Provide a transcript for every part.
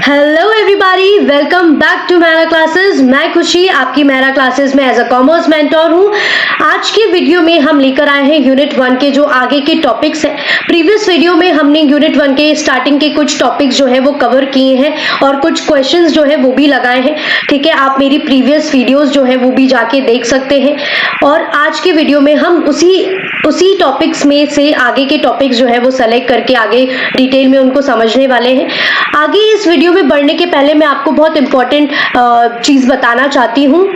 Hello everybody, welcome back to मेरा classes. मैं खुशी आपकी मेरा क्लासेस में एज अ कॉमर्स मेंटोर हूँ। आज के वीडियो में हम लेकर आए हैं यूनिट 1 के जो आगे के टॉपिक्स हैं। प्रीवियस वीडियो में हमने यूनिट 1 के स्टार्टिंग के कुछ टॉपिक्स जो है वो कवर किए हैं और कुछ क्वेश्चंस जो है वो भी लगाए हैं। ठीक है, आप मेरी प्रीवियस वीडियोस जो है वो भी जाके देख सकते हैं। और आज के वीडियो में हम उसी टॉपिक्स में से आगे के टॉपिक्स जो है वो सेलेक्ट करके आगे डिटेल में उनको समझने वाले हैं। आगे इस वीडियो में बढ़ने के पहले मैं आपको बहुत इंपॉर्टेंट चीज बताना चाहती हूँ,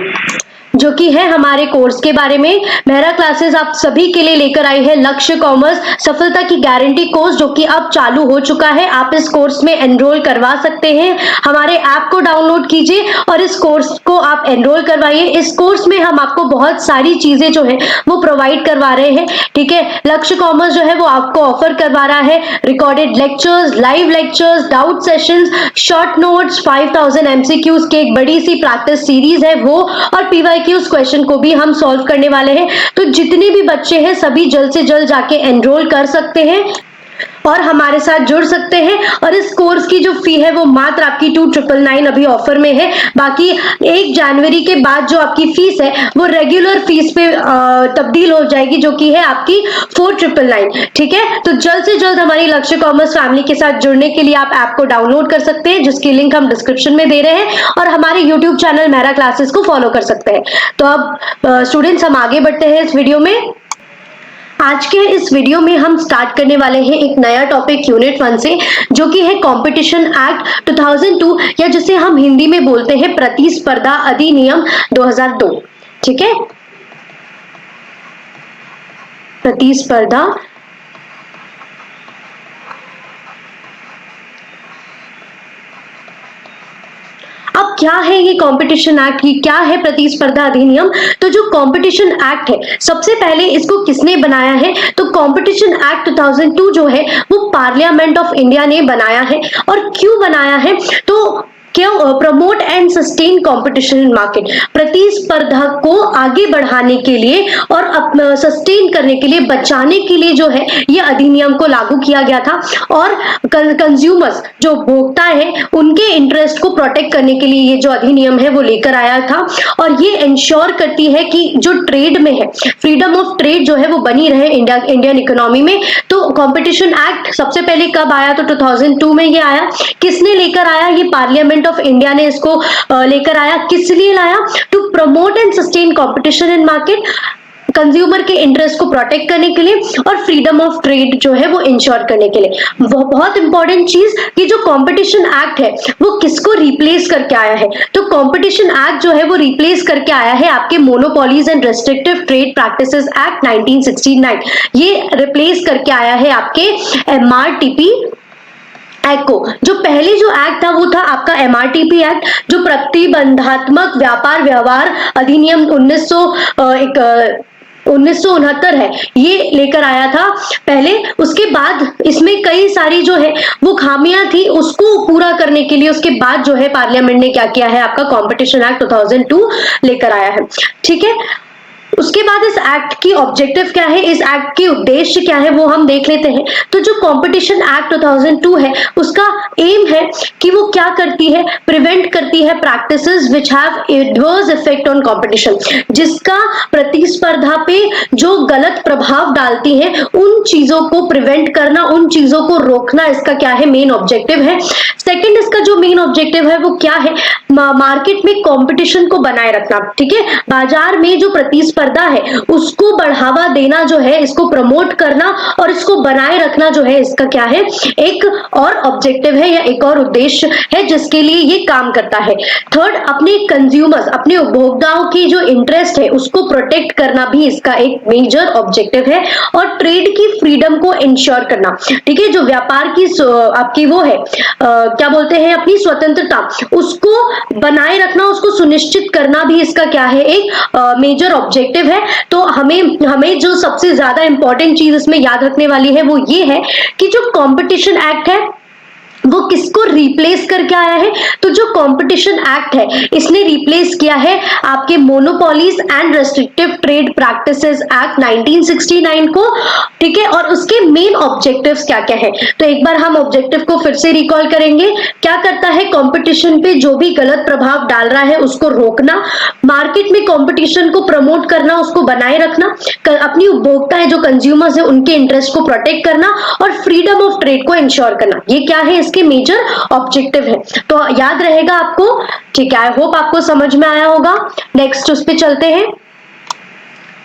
जो कि है हमारे कोर्स के बारे में। मेरा क्लासेस आप सभी के लिए लेकर आई है लक्ष्य कॉमर्स सफलता की गारंटी कोर्स, जो कि अब चालू हो चुका है। आप इस कोर्स में एनरोल करवा सकते हैं। हमारे ऐप को डाउनलोड कीजिए और इस कोर्स को आप एनरोल करवाइए। इस कोर्स में हम आपको बहुत सारी चीजें जो है वो प्रोवाइड करवा रहे हैं। ठीक है, लक्ष्य कॉमर्स जो है वो आपको ऑफर करवा रहा है recorded lectures, live lectures, doubt sessions, short notes, 5000 MCQs की एक बड़ी सी प्रैक्टिस सीरीज है वो, और पीवाईक्यू उस क्वेश्चन को भी हम सॉल्व करने वाले हैं। तो जितने भी बच्चे हैं सभी जल्द से जल्द जाके एनरोल कर सकते हैं और हमारे साथ जुड़ सकते हैं। और इस कोर्स की जो फी है वो मात्र आपकी 2999 अभी ऑफर में है। बाकी 1 जनवरी के बाद जो आपकी फीस है वो रेगुलर फीस पे तब्दील हो जाएगी, जो कि है आपकी 4999। ठीक है, तो जल्द से जल्द हमारी लक्ष्य कॉमर्स फैमिली के साथ जुड़ने के लिए आप ऐप को डाउनलोड कर सकते हैं, जिसकी लिंक हम डिस्क्रिप्शन में दे रहे हैं, और हमारे यूट्यूब चैनल मेरा क्लासेस को फॉलो कर सकते हैं। तो अब स्टूडेंट्स हम आगे बढ़ते हैं इस वीडियो में। आज के इस वीडियो में हम स्टार्ट करने वाले हैं एक नया टॉपिक यूनिट 1 से, जो कि है कंपटीशन एक्ट 2002, या जिसे हम हिंदी में बोलते हैं प्रतिस्पर्धा अधिनियम 2002। ठीक है, प्रतिस्पर्धा अब क्या है ये कंपटीशन एक्ट, की क्या है प्रतिस्पर्धा अधिनियम। तो जो कंपटीशन एक्ट है, सबसे पहले इसको किसने बनाया है, तो कंपटीशन एक्ट 2002 जो है वो पार्लियामेंट ऑफ इंडिया ने बनाया है। और क्यों बनाया है, तो क्यों promote and sustain competition in market, प्रतिस्पर्धा को आगे बढ़ाने के लिए और सस्टेन करने के लिए, बचाने के लिए जो है ये अधिनियम को लागू किया गया था। और कंज्यूमर्स जो उपभोक्ता है उनके इंटरेस्ट को प्रोटेक्ट करने के लिए ये जो अधिनियम है वो लेकर आया था। और ये इंश्योर करती है कि जो ट्रेड में है, फ्रीडम ऑफ ट्रेड जो है वो बनी रहे इंडियन इकोनॉमी में। तो कंपटीशन एक्ट सबसे पहले कब आया, तो 2002 में ये आया। किसने लेकर आया, ये पार्लियामेंट ऑफ इंडिया ने इसको लेकर आया। किस लिए लाया, to promote and sustain competition in market, consumer के इंटरेस्ट को प्रोटेक्ट करने के लिए और फ्रीडम ऑफ ट्रेड जो है वो इंश्योर करने के लिए। वो बहुत इंपॉर्टेंट चीज कि जो कंपटीशन एक्ट है वो किसको रिप्लेस करके आया है, तो कंपटीशन एक्ट जो है वो रिप्लेस करके आया है आपके monopolies and restrictive trade practices act 1969। ये रिप्लेस करके आया है आपके MRTP एक्ट को। जो पहले जो एक्ट था वो था आपका MRTP एक्ट, जो प्रतिबंधात्मक व्यापार व्यवहार अधिनियम 1969 है, ये लेकर आया था पहले। उसके बाद इसमें कई सारी जो है वो खामियां थी, उसको पूरा करने के लिए उसके बाद जो है पार्लियामेंट ने क्या किया है, आपका कंपटीशन एक्ट 2002 लेकर आया है। ठीक है, उसके बाद इस एक्ट की ऑब्जेक्टिव क्या है, इस एक्ट के उद्देश्य क्या है, वो हम देख लेते हैं। तो जो कंपटीशन एक्ट 2002 है उसका एम है कि वो क्या करती है, प्रिवेंट करती है practices which have adverse effect on competition, जिसका प्रतिस्पर्धा पे जो गलत प्रभाव डालती है उन चीजों को प्रिवेंट करना, उन चीजों को रोकना, इसका क्या है, मेन ऑब्जेक्टिव है। सेकंड, इसका जो मेन ऑब्जेक्टिव है वो क्या है, मार्केट में कंपटीशन को बनाए रखना। ठीक है, बाजार में जो प्रतिस्पर्धा है उसको बढ़ावा देना जो है, इसको प्रमोट करना और इसको बनाए रखना जो है, इसका क्या है, एक और ऑब्जेक्टिव है या एक और उद्देश्य है जिसके लिए ये काम करता है। थर्ड, अपने कंज्यूमर्स, अपने उपभोक्ताओं की जो इंटरेस्ट है उसको प्रोटेक्ट करना भी इसका एक मेजर ऑब्जेक्टिव है। और ट्रेड की फ्रीडम को इंश्योर करना। ठीक है, जो व्यापार की आपकी वो है क्या बोलते हैं, अपनी स्वतंत्रता, उसको बनाए रखना, उसको सुनिश्चित करना भी इसका क्या है, एक मेजर ऑब्जेक्टिव है। तो हमें जो सबसे ज्यादा इंपॉर्टेंट चीज इसमें याद रखने वाली है वो ये है कि जो कंपटीशन एक्ट है वो किसको रिप्लेस करके आया है? तो जो कंपटीशन एक्ट है इसने रिप्लेस किया है आपके monopolies and restrictive trade practices act 1969 को, ठीक है। और उसके मेन ऑब्जेक्टिव्स क्या क्या है, तो एक बार हम ऑब्जेक्टिव को फिर से रिकॉल करेंगे। क्या करता है? कंपटीशन पे जो भी गलत प्रभाव डाल रहा है उसको रोकना, मार्केट में कंपटीशन को प्रमोट करना, उसको बनाए रखना, अपनी उपभोक्ता है जो कंज्यूमर्स है उनके इंटरेस्ट को प्रोटेक्ट करना और फ्रीडम ऑफ ट्रेड को इंश्योर करना। ये क्या है? इसके मेजर ऑब्जेक्टिव है, तो याद रहेगा आपको, ठीक है। आई होप आपको समझ में आया होगा। नेक्स्ट उस पे चलते हैं।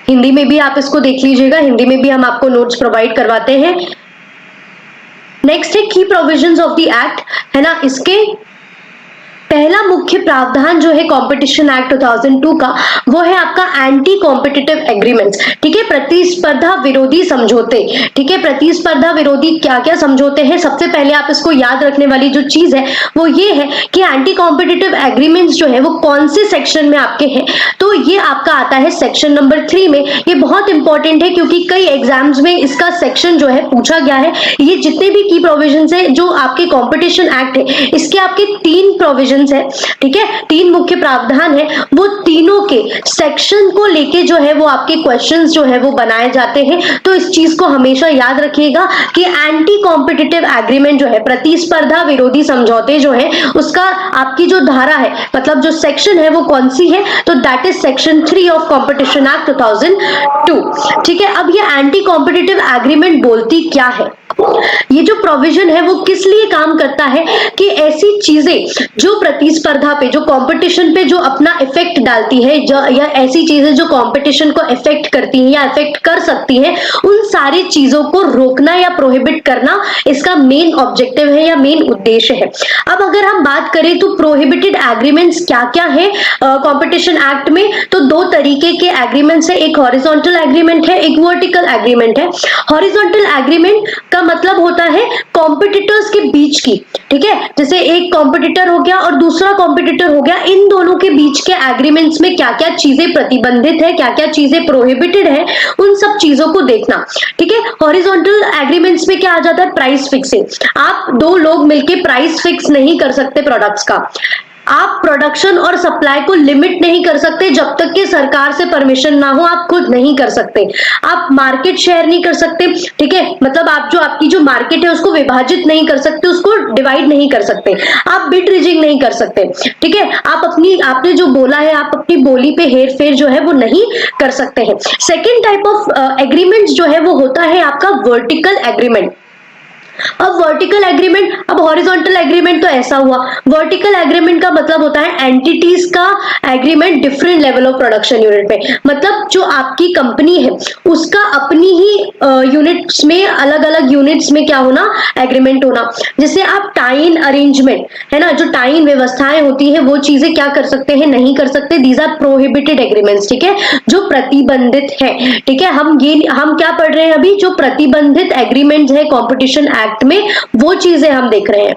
हिंदी में भी आप इसको देख लीजिएगा, हिंदी में भी हम आपको नोट्स प्रोवाइड करवाते हैं। नेक्स्ट है की प्रोविजंस ऑफ द एक्ट, है ना। इसके पहला मुख्य प्रावधान जो है कंपटीशन एक्ट 2002 का, वो है आपका एंटी कॉम्पिटिटिव एग्रीमेंट्स, ठीक है, प्रतिस्पर्धा विरोधी समझौते, ठीक है। प्रतिस्पर्धा विरोधी क्या क्या समझौते हैं? सबसे पहले आप इसको याद रखने वाली जो चीज है वो ये है कि एंटी कॉम्पिटिटिव एग्रीमेंट्स जो है वो कौन से सेक्शन में आपके हैं, तो ये आपका आता है सेक्शन नंबर 3 में। ये बहुत इंपॉर्टेंट है क्योंकि कई एग्जाम्स में इसका सेक्शन जो है पूछा गया है। ये जितने भी की प्रोविजंस है जो आपके कॉम्पिटिशन एक्ट है इसके आपके 3 प्रोविजन है, ठीक है, 3 मुख्य प्रावधान है, वो तीनों के सेक्शन को लेके जो है वो आपके क्वेश्चंस जो है वो बनाए जाते हैं। तो इस चीज को हमेशा याद रखिएगा कि एंटी कॉम्पिटिटिव एग्रीमेंट जो है, प्रतिस्पर्धा विरोधी समझौते जो है, उसका आपकी जो धारा है, मतलब जो सेक्शन है वो कौन सी है, तो that is section 3 of competition act 2002, ठीक है। अब ये एंटी कॉम्पिटिटिव एग्रीमेंट बोलती क्या है? ये जो प्रोविजन है वो किस लिए काम करता है कि ऐसी चीजें जो प्रतिस्पर्धा पे, जो कंपटीशन पे जो अपना इफेक्ट डालती है, या ऐसी चीजें जो कंपटीशन को इफेक्ट करती हैं या इफेक्ट कर सकती हैं, उन सारी चीजों को रोकना या प्रोहिबिट करना इसका मेन ऑब्जेक्टिव है या मेन उद्देश्य है। अब अगर हम बात करें तो प्रोहिबिटेड एग्रीमेंट्स क्या क्या है कंपटीशन एक्ट में, तो 2 तरीके के एग्रीमेंट्स है, एक हॉरिजॉन्टल एग्रीमेंट है, एक वर्टिकल एग्रीमेंट है। हॉरिजॉन्टल एग्रीमेंट का मतलब होता है कॉम्पिटिटर्स के बीच की, ठीक है, जैसे एक कॉम्पिटिटर हो गया और दूसरा कॉम्पिटिटर हो गया, इन दोनों के बीच के एग्रीमेंट्स में क्या क्या चीजें प्रतिबंधित है, क्या क्या चीजें प्रोहिबिटेड है, उन सब चीजों को देखना, ठीक है। हॉरिजॉन्टल एग्रीमेंट्स में क्या आ जाता है? Price fixing. आप 2 लोग मिलके प्राइस फिक्स नहीं कर सकते प्रोडक्ट्स का, आप प्रोडक्शन और सप्लाई को लिमिट नहीं कर सकते जब तक कि सरकार से परमिशन ना हो, आप खुद नहीं कर सकते। आप मार्केट शेयर नहीं कर सकते, ठीक है, मतलब आप जो आपकी जो मार्केट है उसको विभाजित नहीं कर सकते, उसको डिवाइड नहीं कर सकते। आप बिड रीजिंग नहीं कर सकते, ठीक है। आपने जो बोला है आप अपनी बोली पे हेर फेर जो है वो नहीं कर सकते हैं। सेकेंड टाइप ऑफ एग्रीमेंट जो है वो होता है आपका वर्टिकल एग्रीमेंट। अब वर्टिकल एग्रीमेंट, अब हॉरिजॉन्टल एग्रीमेंट तो ऐसा हुआ, वर्टिकल एग्रीमेंट का मतलब होता है एंटिटीज का agreement different level of production unit पे, मतलब जो आपकी कंपनी है उसका अपनी ही यूनिट्स में, अलग अलग यूनिट्स में क्या होना, एग्रीमेंट होना। जैसे आप टाइन अरेंजमेंट है ना, जो टाइन व्यवस्थाएं होती है वो चीजें क्या कर सकते हैं, नहीं कर सकते, दीज आर प्रोहिबिटेड एग्रीमेंट्स, ठीक है, जो प्रतिबंधित है, ठीक है। हम क्या पढ़ रहे हैं अभी, जो प्रतिबंधित एग्रीमेंट्स है कॉम्पिटिशन एक्ट में, वो चीजें हम देख रहे हैं,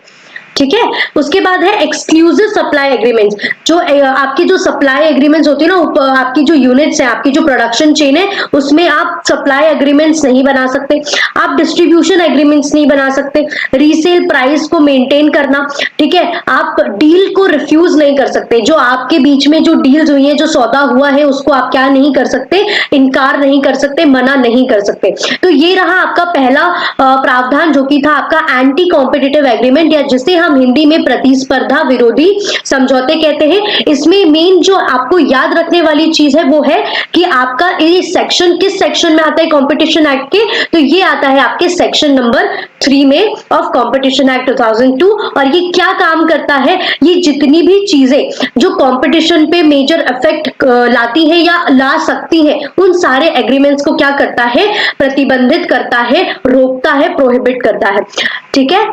ठीक है। उसके बाद है एक्सक्लूसिव सप्लाई एग्रीमेंट्स, जो आपकी जो सप्लाई एग्रीमेंट्स होती है ना, आपकी जो यूनिट्स है, आपकी जो प्रोडक्शन चेन है, उसमें आप सप्लाई एग्रीमेंट्स नहीं बना सकते, आप डिस्ट्रीब्यूशन एग्रीमेंट्स नहीं बना सकते, रीसेल प्राइस को मेंटेन करना, ठीक है, आप डील को रिफ्यूज नहीं कर सकते, जो आपके बीच में जो डील्स हुई है, जो सौदा हुआ है, उसको आप क्या नहीं कर सकते, इनकार नहीं कर सकते, मना नहीं कर सकते। तो ये रहा आपका पहला प्रावधान जो कि था आपका एंटी कॉम्पिटिटिव एग्रीमेंट, या जिसे हम हिंदी में प्रतिस्पर्धा विरोधी समझौते कहते हैं। इसमें मेन जो आपको याद रखने वाली चीज है वो है कि आपका ये सेक्शन किस सेक्शन में आता है कॉम्पिटिशन एक्ट के, तो ये आता है आपके सेक्शन नंबर 3 में ऑफ कॉम्पिटिशन एक्ट 2002। और ये क्या काम करता है, ये जितनी भी चीजें जो कॉम्पिटिशन पे मेजर इफेक्ट लाती है या ला सकती है, उन सारे एग्रीमेंट्स को क्या करता है, प्रतिबंधित करता है, रोकता है, प्रोहिबिट करता है, ठीक है।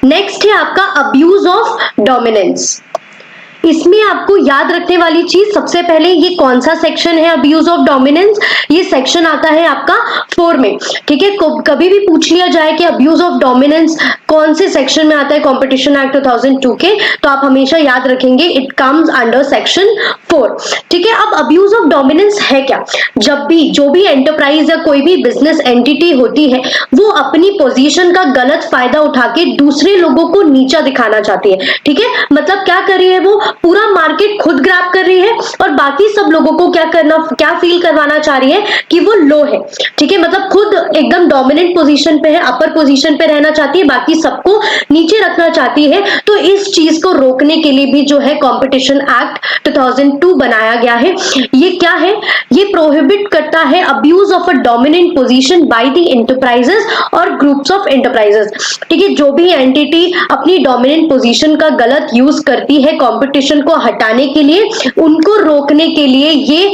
नेक्स्ट है आपका अब्यूज ऑफ डोमिनेंस। इसमें आपको याद रखने वाली चीज, सबसे पहले ये कौन सा सेक्शन है अब्यूज ऑफ डोमिनेंस, ये सेक्शन आता है आपका 4 में, ठीक है। कभी भी पूछ लिया जाए कि अब्यूज ऑफ डोमिनेंस कौन से सेक्शन में आता है कॉम्पिटिशन एक्ट 2002 के, तो आप हमेशा याद रखेंगे इट कम्स अंडर सेक्शन 4। ठीक है, अब अब्यूज ऑफ डोमिनेंस है क्या? जब भी जो भी एंटरप्राइज या कोई भी बिजनेस एंटिटी होती है वो अपनी पोजीशन का गलत फायदा उठा के दूसरे लोगों को नीचा दिखाना चाहती है। ठीक है, मतलब क्या कर रही है, वो पूरा मार्केट खुद ग्रैब कर रही है और बाकी सब लोगों को क्या फील करवाना चाह रही है कि वो लो है। ठीक है, मतलब खुद एकदम डोमिनेंट पोजीशन पे है, अपर पोजीशन पे रहना चाहती है, बाकी सबको नीचे रखना चाहती है। तो इस चीज को रोकने के लिए भी जो है कॉम्पिटिशन एक्ट 2002 बनाया गया है। ये क्या है, ये प्रोहिबिट करता है abuse of a dominant position by the enterprises और ग्रुप्स ऑफ एंटरप्राइजेस। ठीक है, जो भी एंटिटी अपनी डोमिनेंट पोजीशन का गलत यूज करती है कंपटीशन को हटाने के लिए, उनको रोकने के लिए ये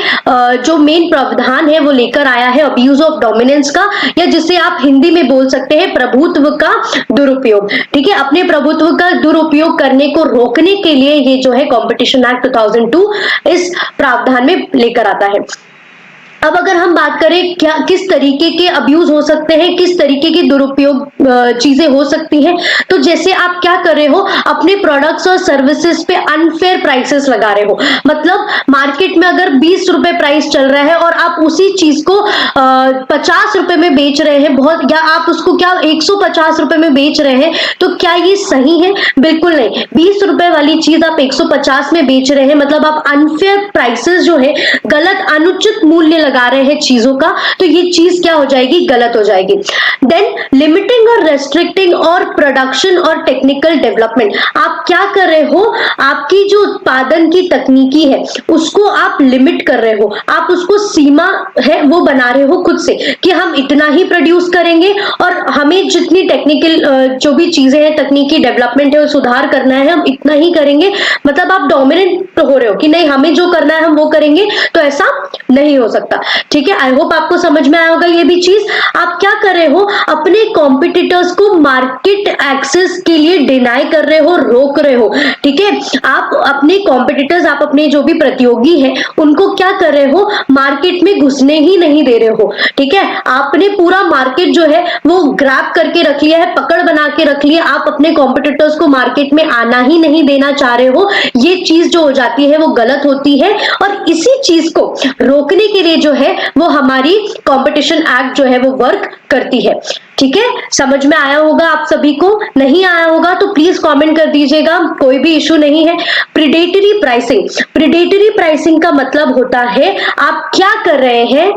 जो मेन प्रावधान है वो लेकर आया है अब्यूज ऑफ डोमिनेंस का, या जिसे आप हिंदी में बोल सकते हैं प्रभुत्व का दुरुपयोग। ठीक है, अपने प्रभुत्व का दुरुपयोग करने को रोकने के लिए ये जो है कॉम्पिटिशन एक्ट 2002 इस प्रावधान में लेकर आता है। अब अगर हम बात करें क्या किस तरीके के अब्यूज हो सकते हैं, किस तरीके की दुरुपयोग चीजें हो सकती हैं, तो जैसे आप क्या कर रहे हो, अपने प्रोडक्ट्स और सर्विसेज पे अनफेयर प्राइसेस लगा रहे हो। मतलब मार्केट में अगर 20 रुपए प्राइस चल रहा है और आप उसी चीज को 50 रुपए में बेच रहे हैं, बहुत, या आप उसको क्या 150 रुपए में बेच रहे हैं, तो क्या ये सही है? बिल्कुल नहीं। 20 रुपए वाली चीज आप 150 में बेच रहे हैं, मतलब आप अनफेयर प्राइसेस जो है, गलत अनुचित मूल्य लगा रहे हैं चीजों का, तो ये चीज क्या हो जाएगी, गलत हो जाएगी। देन लिमिटिंग और रेस्ट्रिक्टिंग और प्रोडक्शन और टेक्निकल डेवलपमेंट, आप क्या कर रहे हो, आपकी जो उत्पादन की तकनीकी है उसको आप लिमिट कर रहे हो, आप उसको सीमा है वो बना रहे हो खुद से कि हम इतना ही प्रोड्यूस करेंगे और हमें जितनी टेक्निकल जो भी चीजें हैं, तकनीकी डेवलपमेंट है, वो सुधार करना है, हम इतना ही करेंगे। मतलब आप डोमिनेंट हो रहे हो कि नहीं, हमें जो करना है हम वो करेंगे, तो ऐसा नहीं हो सकता। ठीक है, आई होप आपको समझ में आया होगा ये भी चीज। आप क्या कर रहे हो, अपने कॉम्पिटिटर्स को मार्केट एक्सेस के लिए डिनाई कर रहे हो, रोक रहे हो। ठीक है, आप अपने कॉम्पिटिटर्स, आप अपने जो भी प्रतियोगी हैं उनको क्या कर रहे हो, मार्केट में घुसने ही नहीं दे रहे हो। ठीक है, आपने पूरा मार्केट जो है वो ग्रैब करके रख लिया है, पकड़ बना के रख लिया, आप अपने कॉम्पिटिटर्स को मार्केट में आना ही नहीं देना चाह रहे हो। ये चीज जो हो जाती है वो गलत होती है, और इसी चीज को रोकने के लिए जो है वो हमारी कॉम्पिटिशन एक्ट जो है वो वर्क करती है। ठीक है, समझ में आया होगा आप सभी को? नहीं आया होगा तो प्लीज कमेंट कर दीजिएगा, कोई भी इशू नहीं है। प्रीडेटरी प्राइसिंग, प्रीडेटरी प्राइसिंग का मतलब होता है आप क्या कर रहे हैं,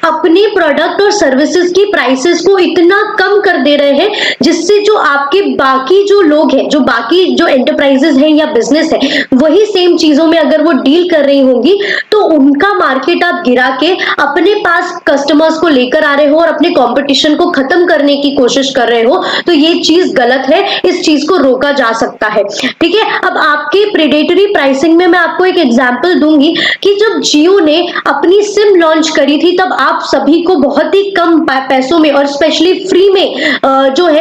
अपने प्रोडक्ट और सर्विसेज की प्राइसेस को इतना कम कर दे रहे हैं जिससे जो आपके बाकी जो लोग हैं, जो बाकी जो एंटरप्राइजेस हैं या बिजनेस है, वही सेम चीजों में अगर वो डील कर रही होंगी तो उनका मार्केट आप गिरा के अपने पास कस्टमर्स को लेकर आ रहे हो और अपने कंपटीशन को खत्म करने की कोशिश कर रहे हो, तो ये चीज गलत है। इस चीज को रोका जा सकता है। ठीक है, अब आपके प्रीडेटरी प्राइसिंग में मैं आपको एक एग्जांपल दूंगी कि जब जियो ने अपनी सिम लॉन्च करी थी तब आप सभी को बहुत ही कम पैसों में और स्पेशली फ्री में जो है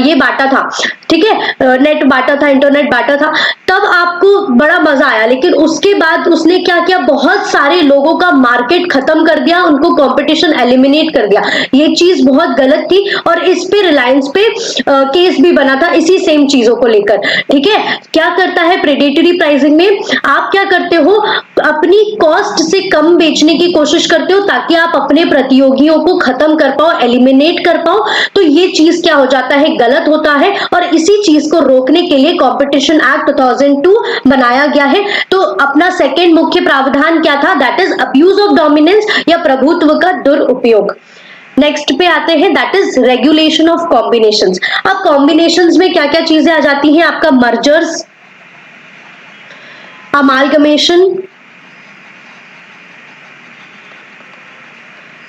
ये बांटा था। ठीक है, नेट बांटा था, इंटरनेट बांटा था, तब आपको बड़ा मजा आया। लेकिन उसके बाद उसने क्या किया, बहुत सारे लोगों का मार्केट खत्म कर दिया, उनको कंपटीशन एलिमिनेट कर दिया। ये चीज बहुत गलत थी और इस पे रिलायंस पे केस भी बना था इसी सेम चीजों को लेकर। ठीक है, क्या करता है प्रेडेटरी प्राइसिंग में, आप क्या करते हो, अपनी कॉस्ट से कम बेचने की कोशिश करते हो ताकि आप अपने प्रतियोगियों को खत्म कर पाओ, एलिमिनेट कर पाओ। तो ये चीज क्या हो जाता है, गलत होता है, और इसी चीज को रोकने के लिए कॉम्पिटिशन एक्ट 2002 बनाया गया है। तो अपना सेकेंड मुख्य प्रावधान क्या था, that is abuse of dominance या प्रभुत्व का दुरुपयोग। नेक्स्ट पे आते हैं, that is regulation of combinations. अब कॉम्बिनेशंस में क्या क्या चीजें आ जाती हैं, आपका मर्जर्स, अमालगमेशन,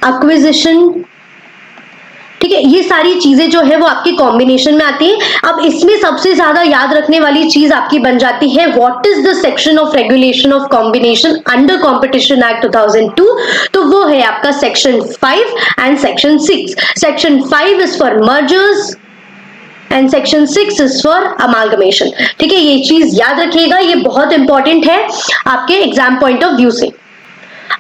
एक्विजिशन। ठीक है, ये सारी चीजें जो है वो आपकी कॉम्बिनेशन में आती है। अब इसमें सबसे ज्यादा याद रखने वाली चीज आपकी बन जाती है, what is the section of regulation of combination under competition act 2002। तो वो है आपका section 5 and section 6। Section 5 is for mergers and section 6 is for amalgamation. ठीक है, ये चीज याद रखिएगा, ये बहुत इंपॉर्टेंट है आपके एग्जाम पॉइंट ऑफ व्यू से।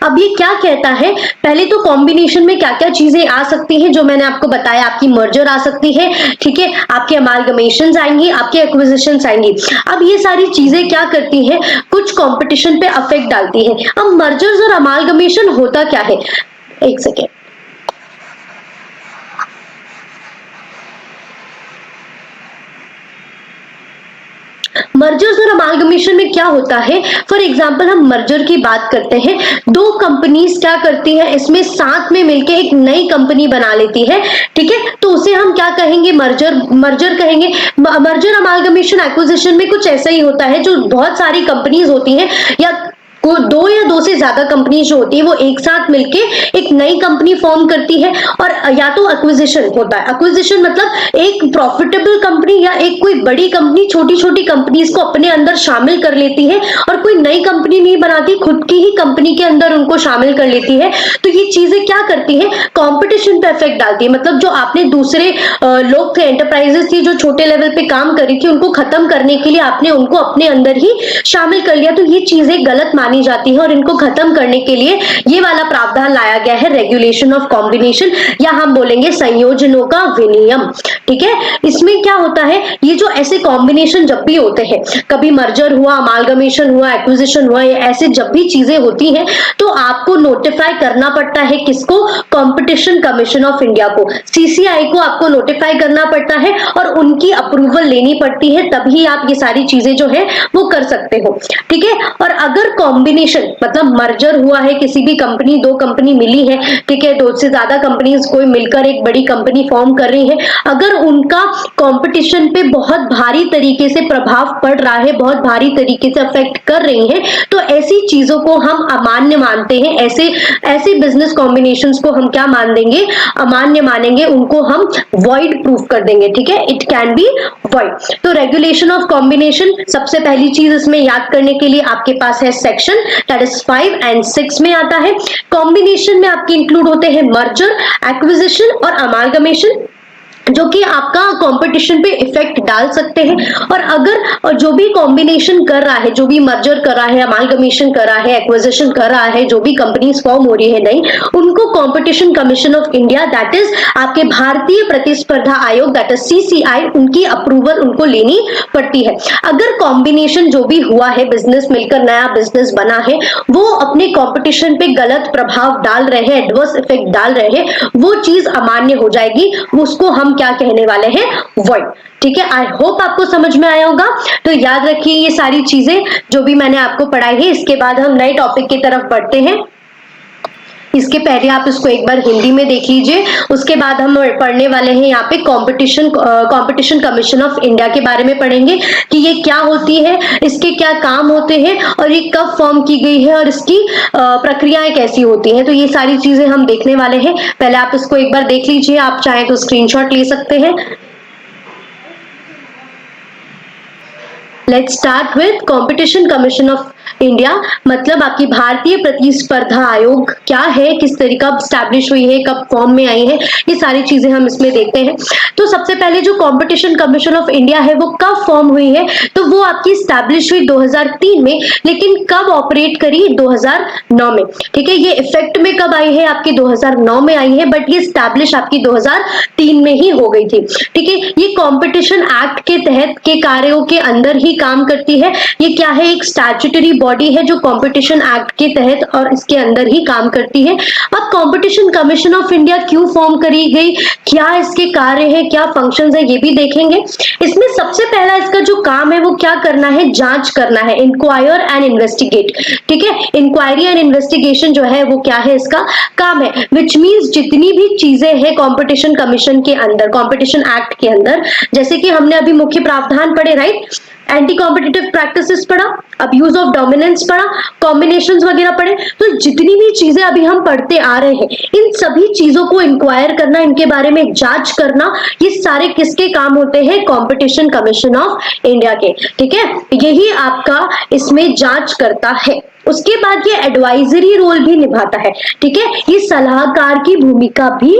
अब ये क्या कहता है, पहले तो कॉम्बिनेशन में क्या क्या चीजें आ सकती हैं जो मैंने आपको बताया, आपकी मर्जर आ सकती है, ठीक है, आपके अमालगमेशंस आएंगी, आपके एक्विजिशंस आएंगी। अब ये सारी चीजें क्या करती हैं, कुछ कंपटीशन पे अफेक्ट डालती है। अब मर्जर्स और अमालगमेशन होता क्या है, एक सेकेंड, मर्जर्स और अमालगमेशन में क्या होता है, फॉर एग्जांपल हम मर्जर की बात करते हैं, दो कंपनीज क्या करती हैं, इसमें साथ में मिलके एक नई कंपनी बना लेती है, ठीक है, तो उसे हम क्या कहेंगे, मर्जर कहेंगे। मर्जर अमालगमेशन एक्विजिशन में कुछ ऐसा ही होता है, जो बहुत सारी कंपनीज होती हैं या दो या दो से ज्यादा कंपनी जो होती है वो एक साथ मिलके एक नई कंपनी फॉर्म करती है, और या तो एक्विजिशन होता है। एक्विजिशन मतलब एक प्रॉफिटेबल कंपनी या एक कोई बड़ी कंपनी छोटी छोटी कंपनीज को अपने अंदर शामिल कर लेती है और कोई नई कंपनी नहीं बनाती, खुद की ही कंपनी के अंदर उनको शामिल कर लेती है। तो ये चीजें क्या करती है, कॉम्पिटिशन पे इफेक्ट डालती है। मतलब जो आपने दूसरे लोग थे, एंटरप्राइजेस थी जो छोटे लेवल पे काम कर रही थी, उनको खत्म करने के लिए आपने उनको अपने अंदर ही शामिल कर लिया, तो ये चीजें गलत मानी जाती है और इनको खत्म करने के लिए ये वाला प्रावधान लाया गया है, रेगुलेशन ऑफ कॉम्बिनेशन, या हम बोलेंगे संयोजनों का विनियम, ठीक है। इसमें क्या होता है, ये जो ऐसे कॉम्बिनेशन जब भी होते हैं, कभी मर्जर हुआ, अमालगमेशन हुआ, एक्विजिशन हुआ, ऐसे जब भी चीजें होती हैं तो आपको नोटिफाई करना पड़ता है, किसको, कंपटीशन कमीशन ऑफ इंडिया को, सीसीआई को आपको नोटिफाई करना पड़ता है और उनकी अप्रूवल लेनी पड़ती है, तभी आप ये सारी चीजें जो है वो कर सकते हो, ठीक है। और अगर कॉम्बिनेशन मतलब मर्जर हुआ है, किसी भी कंपनी, दो कंपनी मिली है, ठीक है, दो से ज्यादा कंपनीज कोई मिलकर एक बड़ी कंपनी फॉर्म कर रही है, अगर उनका कंपटीशन पे बहुत भारी तरीके से प्रभाव पड़ रहा है, बहुत भारी तरीके से अफेक्ट कर रही है, तो ऐसी चीजों को हम अमान्य मानते हैं। ऐसे बिजनेस कॉम्बिनेशंस को हम क्या मान देंगे, अमान्य मानेंगे, उनको हम वॉइड प्रूफ कर देंगे, ठीक है, इट कैन बी वॉइड। तो रेगुलेशन ऑफ कॉम्बिनेशन, सबसे पहली चीज इसमें याद करने के लिए आपके पास है सेक्शन, दैट इज 5 and 6 में आता है। कॉम्बिनेशन में आपके इंक्लूड होते हैं मर्जर, एक्विजिशन और अमालगमेशन, जो कि आपका कंपटीशन पे इफेक्ट डाल सकते हैं। और अगर जो भी कॉम्बिनेशन कर रहा है, जो भी मर्जर कर रहा है, अमालगमेशन कर रहा है, एक्विजिशन कर रहा है, जो भी कंपनीज फॉर्म हो रही है नई, उनको competition commission of India, that is आपके भारतीय प्रतिस्पर्धा आयोग, दैट इज सीसीआई, उनकी अप्रूवल उनको लेनी पड़ती है। अगर कॉम्बिनेशन जो भी हुआ है, बिजनेस मिलकर नया बिजनेस बना है, वो अपने कॉम्पिटिशन पे गलत प्रभाव डाल रहे हैं, एडवर्स इफेक्ट डाल रहे हैं, वो चीज अमान्य हो जाएगी, उसको हम क्या कहने वाले हैं, वॉइड, ठीक है। आई होप आपको समझ में आया होगा। तो याद रखिए ये सारी चीजें जो भी मैंने आपको पढ़ाई है। इसके बाद हम नए टॉपिक की तरफ बढ़ते हैं। इसके पहले आप इसको एक बार हिंदी में देख लीजिए, उसके बाद हम पढ़ने वाले हैं यहाँ पे कंपटीशन कमीशन ऑफ इंडिया के बारे में पढ़ेंगे कि ये क्या होती है, इसके क्या काम होते हैं और ये कब फॉर्म की गई है और इसकी प्रक्रियाएं कैसी होती हैं। तो ये सारी चीजें हम देखने वाले हैं। पहले आप इसको एक बार देख लीजिए, आप चाहें तो स्क्रीनशॉट ले सकते हैं। Let's start with competition commission of India, मतलब आपकी भारतीय प्रतिस्पर्धा आयोग क्या है, किस तरीका स्टैब्लिश हुई है, कब फॉर्म में आई है, ये सारी चीजें हम इसमें देखते हैं। तो सबसे पहले जो कंपटीशन कमीशन ऑफ इंडिया है वो कब फॉर्म हुई है, तो वो आपकी स्टैब्लिश हुई 2003 में, लेकिन कब ऑपरेट करी, 2009 में, ठीक है। ये इफेक्ट में कब आई है, आपकी 2009 में आई है, बट ये स्टैब्लिश आपकी 2003 में ही हो गई थी, ठीक है। ये कंपटीशन एक्ट के तहत के कार्यों के अंदर ही काम करती है। ये क्या है, एक स्टैट्यूटरी बॉडी है जो कंपटीशन एक्ट के तहत और इसके अंदर ही काम करती है। अब कंपटीशन कमीशन ऑफ इंडिया क्यों फॉर्म करी गई, क्या इसके कार्य है, क्या फंक्शंस है, ये भी देखेंगे। इसमें सबसे पहला इसका जो काम है वो क्या करना है, जांच करना है, इंक्वायर एंड इन्वेस्टिगेट, ठीक है। इंक्वायरी एंड इन्वेस्टिगेशन जो है वो क्या है, इसका काम है, विच मीन्स जितनी भी चीजें हैं कंपटीशन कमीशन के अंदर, कंपटीशन एक्ट के अंदर, जैसे कि हमने अभी मुख्य प्रावधान पढ़े, राइट, एंटी कॉम्पिटिटिव प्रैक्टिसेस पढ़ा, अब्यूज ऑफ डोमिनेंस पढ़ा, कॉम्बिनेशंस वगैरह पढ़े। तो जितनी भी चीजें अभी हम पढ़ते आ रहे हैं, इन सभी चीजों को इंक्वायर करना, इनके बारे में जांच करना, ये सारे किसके काम होते हैं, कंपटीशन कमीशन ऑफ इंडिया के, ठीक है। यही आपका इसमें जांच करता है। उसके बाद ये एडवाइजरी रोल भी निभाता है, ठीक है, ये सलाहकार की भूमिका भी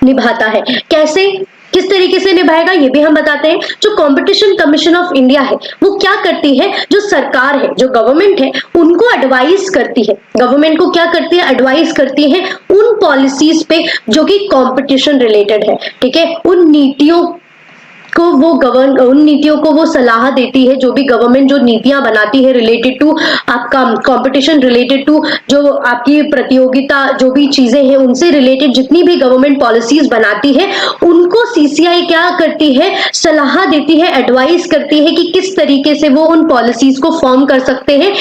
निभाता है। कैसे, किस तरीके से निभाएगा ये भी हम बताते हैं। जो कंपटीशन कमीशन ऑफ इंडिया है वो क्या करती है, जो सरकार है, जो गवर्नमेंट है, उनको एडवाइस करती है। गवर्नमेंट को क्या करती है, एडवाइस करती है उन पॉलिसीज पे जो कि कंपटीशन रिलेटेड है, ठीक है। उन नीतियों को वो सलाह देती है, जो भी गवर्नमेंट जो नीतियां बनाती है रिलेटेड टू आपका कंपटीशन, रिलेटेड टू जो आपकी प्रतियोगिता, जो भी चीजें हैं उनसे रिलेटेड जितनी भी गवर्नमेंट पॉलिसीज बनाती है उनको सीसीआई क्या करती है, सलाह देती है, एडवाइस करती है कि किस तरीके से वो उन पॉलिसीज को फॉर्म कर सकते हैं।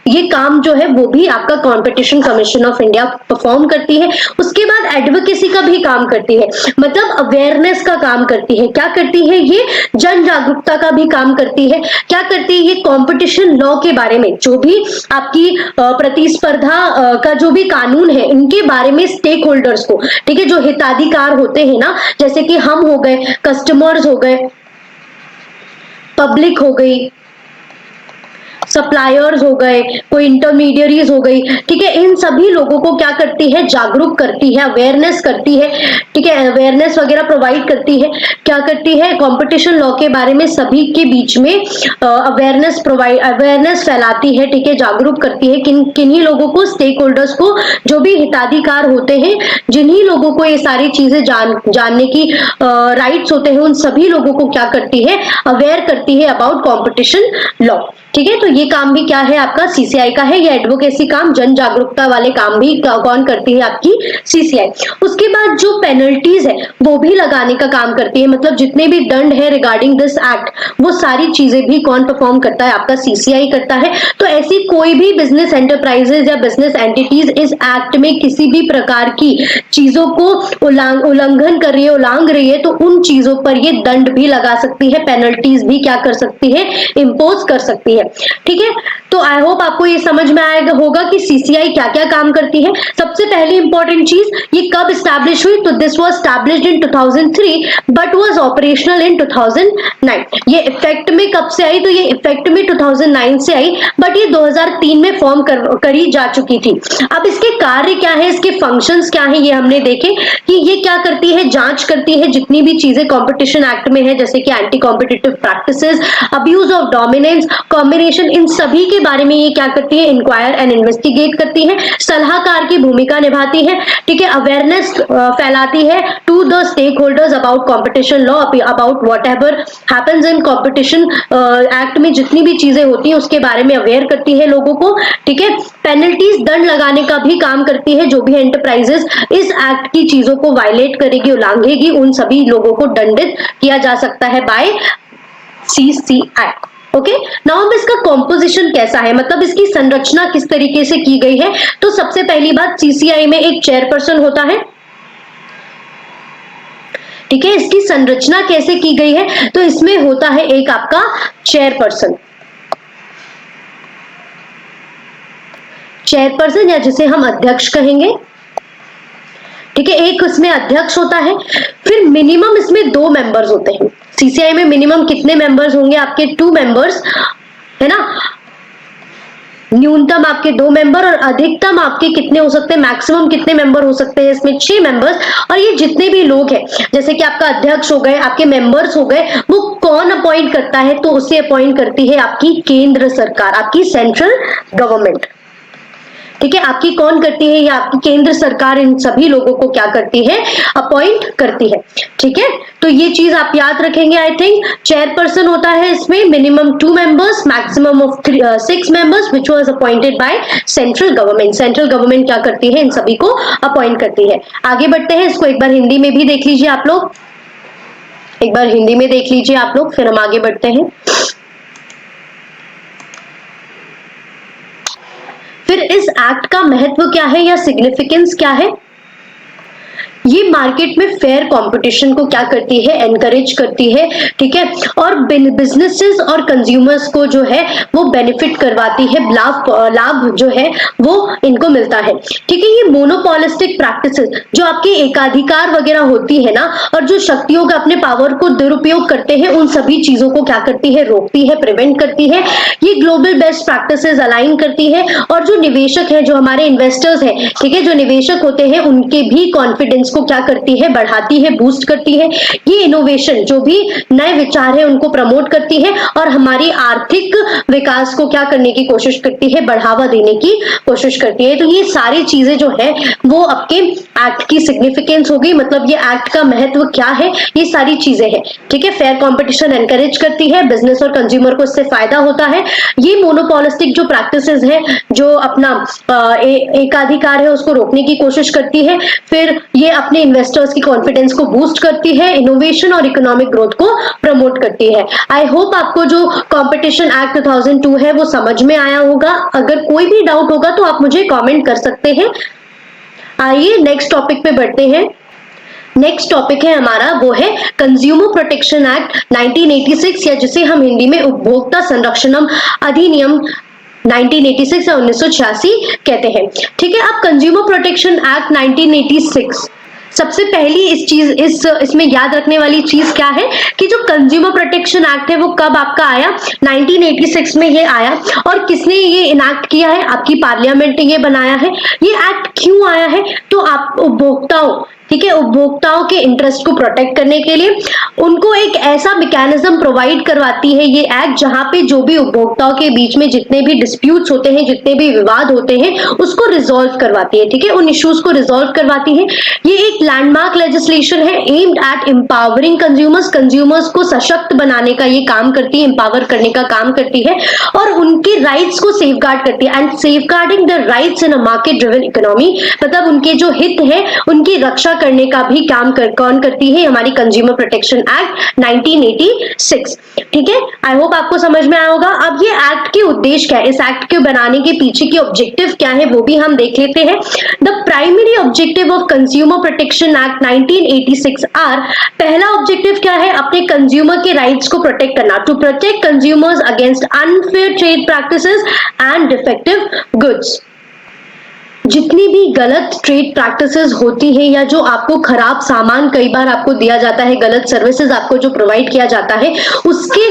ये काम जो है वो भी आपका competition commission of India perform करती है। उसके बाद एडवोकेसी का भी काम करती है, मतलब अवेयरनेस का काम करती है। क्या करती है, ये जन जागरूकता का भी काम करती है। क्या करती है, ये कंपटीशन लॉ के बारे में, जो भी आपकी प्रतिस्पर्धा का जो भी कानून है इनके बारे में स्टेक होल्डर्स को, ठीक है, जो हिताधिकार होते हैं ना, जैसे कि हम हो गए, कस्टमर्स हो गए, पब्लिक हो गई, सप्लायर्स हो गए, कोई इंटरमीडियरीज हो गई, ठीक है, इन सभी लोगों को क्या करती है, जागरूक करती है, अवेयरनेस करती है, ठीक है, अवेयरनेस वगैरह प्रोवाइड करती है। क्या करती है, कंपटीशन लॉ के बारे में सभी के बीच में अवेयरनेस फैलाती है, ठीक है, जागरूक करती है। किन्हीं लोगों को, स्टेक होल्डर्स को, जो भी हिताधिकार होते हैं, जिन्हीं लोगों को ये सारी चीजें जानने की राइट्स होते हैं, उन सभी लोगों को क्या करती है, अवेयर करती है अबाउट कंपटीशन लॉ, ठीक है। तो ये काम भी क्या है, आपका सीसीआई का है। ये एडवोकेसी काम, जन जागरूकता वाले काम भी कौन करती है, आपकी सीसीआई। उसके बाद जो पेनल्टीज है वो भी लगाने का काम करती है, मतलब जितने भी दंड है रिगार्डिंग दिस एक्ट, वो सारी चीजें भी कौन परफॉर्म करता है, आपका सीसीआई करता है। तो ऐसी कोई भी बिजनेस एंटरप्राइजेस या बिजनेस एंटिटीज इस एक्ट में किसी भी प्रकार की चीजों को उल्लंघन कर रही है, उल्लंघ रही है, तो उन चीजों पर ये दंड भी लगा सकती है, पेनल्टीज भी क्या कर सकती है, इंपोज कर सकती है, ठीक है। तो आई होप आपको ये समझ में आएगा होगा कि सीसीआई क्या क्या काम करती है। सबसे पहली इंपॉर्टेंट चीज, ये कब स्टैब्लिश हुई, तो this was established in 2003 but was operational in 2009। ये इफेक्ट में कब से आई, तो ये इफेक्ट में 2009 से आई, बट ये 2003 में फॉर्म करी जा चुकी थी। अब इसके कार्य क्या है, इसके फंक्शंस क्या है, ये हमने देखे कि ये क्या करती है, जांच करती है जितनी भी चीजें कंपटीशन एक्ट में है, जैसे कि anti competitive practices, abuse of dominance, combination, इन सभी के बारे में ये क्या करती है, इंक्वायर एंड इन्वेस्टिगेट करती है, सलाहकार की भूमिका निभाती है, ठीक है, अवेयरनेस फैलाती है to the stakeholders about competition law, about whatever happens in competition act में जितनी भी चीजें होती है उसके बारे में अवेयर करती है लोगों को, ठीक है। पेनल्टीज, दंड लगाने का भी काम करती है, जो भी एंटरप्राइजेस इस एक्ट की चीजों को वायलेट करेगी, उल्लंघेगी, उन सभी लोगों को दंडित किया जा सकता है बाय सीसीआई। ओके, नाउ अब इसका कॉम्पोजिशन कैसा है, मतलब इसकी संरचना किस तरीके से की गई है। तो सबसे पहली बात, सीसीआई में एक चेयरपर्सन होता है, ठीक है। इसकी संरचना कैसे की गई है, तो इसमें होता है एक आपका चेयरपर्सन, या जिसे हम अध्यक्ष कहेंगे, ठीक है, एक इसमें अध्यक्ष होता है। फिर मिनिमम इसमें 2 मेंबर्स होते हैं। सीसीआई में मिनिमम कितने मेंबर्स होंगे, आपके 2 मेंबर्स, है ना। न्यूनतम आपके 2 मेंबर और अधिकतम आपके कितने हो सकते हैं, मैक्सिमम कितने मेंबर हो सकते हैं, इसमें 6 मेंबर्स। और ये जितने भी लोग हैं, जैसे कि आपका अध्यक्ष हो गए, आपके मेंबर्स हो गए, वो कौन अपॉइंट करता है, तो उसे अपॉइंट करती है आपकी केंद्र सरकार, आपकी सेंट्रल गवर्नमेंट, ठीक है। आपकी कौन करती है, या आपकी केंद्र सरकार इन सभी लोगों को क्या करती है, अपॉइंट करती है, ठीक है। तो ये चीज आप याद रखेंगे। आई थिंक चेयरपर्सन होता है इसमें minimum 2 members, maximum of 6 members, which was appointed by central government. Central government क्या करती है, इन सभी को अपॉइंट करती है। आगे बढ़ते हैं, इसको एक बार हिंदी में भी देख लीजिए आप लोग, एक बार हिंदी में देख लीजिए आप लोग, फिर हम आगे बढ़ते हैं। फिर इस एक्ट का महत्व क्या है या सिग्निफिकेंस क्या है, ये मार्केट में फेयर कंपटीशन को क्या करती है, एनकरेज करती है, ठीक है। और बिजनेसेस और कंज्यूमर्स को जो है वो बेनिफिट करवाती है, लाभ जो है वो इनको मिलता है, ठीक है। ये मोनोपोलिस्टिक प्रैक्टिसेस, जो आपके एकाधिकार वगैरह होती है ना, और जो शक्तियों का अपने पावर को दुरुपयोग करते हैं, उन सभी चीजों को क्या करती है, रोकती है, प्रिवेंट करती है। ये ग्लोबल बेस्ट प्रैक्टिसेस अलाइन करती है, और जो निवेशक है, जो हमारे इन्वेस्टर्स हैं, ठीक है, जो निवेशक होते हैं, उनके भी कॉन्फिडेंस को को क्या करती है, बढ़ाती है, बूस्ट करती है। ये इनोवेशन, जो भी नए विचार है उनको प्रमोट करती है और हमारी आर्थिक विकास को क्या करने की कोशिश करती है, बढ़ावा देने की कोशिश करती है। तो ये सारी चीजें जो है वो आपके एक्ट की सिग्निफिकेंस होगी, मतलब ये एक्ट का महत्व क्या है, ये सारी चीजें हैं। ठीक है, फेयर कंपटीशन एनकरेज करती है, बिजनेस और कंज्यूमर को इससे फायदा होता है। ये मोनोपोलिस्टिक जो प्रैक्टिसेस है, जो अपना एकाधिकार है उसको रोकने की कोशिश करती है। फिर ये अपने इन्वेस्टर्स की कॉन्फिडेंस को बूस्ट करती है, इनोवेशन और इकोनॉमिक ग्रोथ को प्रमोट करती है। आई होप आपको जो कॉम्पिटिशन एक्ट 2002 है वो समझ में आया होगा। अगर कोई भी डाउट होगा तो आप मुझे कमेंट कर सकते हैं। आइए नेक्स्ट टॉपिक पे बढ़ते हैं। नेक्स्ट टॉपिक है हमारा, वो है कंज्यूमर प्रोटेक्शन एक्ट 1986, या जिसे हम हिंदी में उपभोक्ता संरक्षणम अधिनियम 1986 या 1986 कहते हैं। ठीक है, अब कंज्यूमर प्रोटेक्शन एक्ट 1986, सबसे पहली इसमें याद रखने वाली चीज क्या है कि जो कंज्यूमर प्रोटेक्शन एक्ट है वो कब आपका आया, 1986 में ये आया। और किसने ये इनैक्ट किया है, आपकी पार्लियामेंट ने ये बनाया है। ये एक्ट क्यों आया है, तो आप उपभोक्ताओं, ठीक है, उपभोक्ताओं के इंटरेस्ट को प्रोटेक्ट करने के लिए उनको एक ऐसा मैकेनिज्म प्रोवाइड करवाती है ये एक्ट, जहां पे जो भी उपभोक्ताओं के बीच में जितने भी डिस्प्यूट्स होते हैं, जितने भी विवाद होते हैं, उसको रिजॉल्व करवाती है। ठीक है, उन इश्यूज को रिजॉल्व करवाती है। ये एक लैंडमार्क लेजिस्लेशन है aimed at empowering consumers, consumers को सशक्त बनाने का ये काम करती है, एम्पावर करने का काम करती है और उनके राइट्स को सेफगार्ड करती है। And safeguarding the rights in a market driven economy, मतलब उनके जो हित है उनकी रक्षा करने का भी काम कौन करती है, हमारी कंज्यूमर प्रोटेक्शन एक्ट 1986। ठीक है, आई होप आपको समझ में आया होगा। अब ये एक्ट के उद्देश्य क्या है, इस एक्ट के बनाने के पीछे के ऑब्जेक्टिव क्या है, वो भी हम देख लेते हैं। The primary objective of consumer protection act 1986 are, पहला ऑब्जेक्टिव क्या है, अपने कंज्यूमर के राइट्स को प्रोटेक्ट करना, to protect consumers against unfair trade practices and defective goods. जितनी भी गलत ट्रेड प्रैक्टिसेस होती है या जो आपको खराब सामान कई बार आपको दिया जाता है, गलत सर्विसेज आपको जो प्रोवाइड किया जाता है, उसके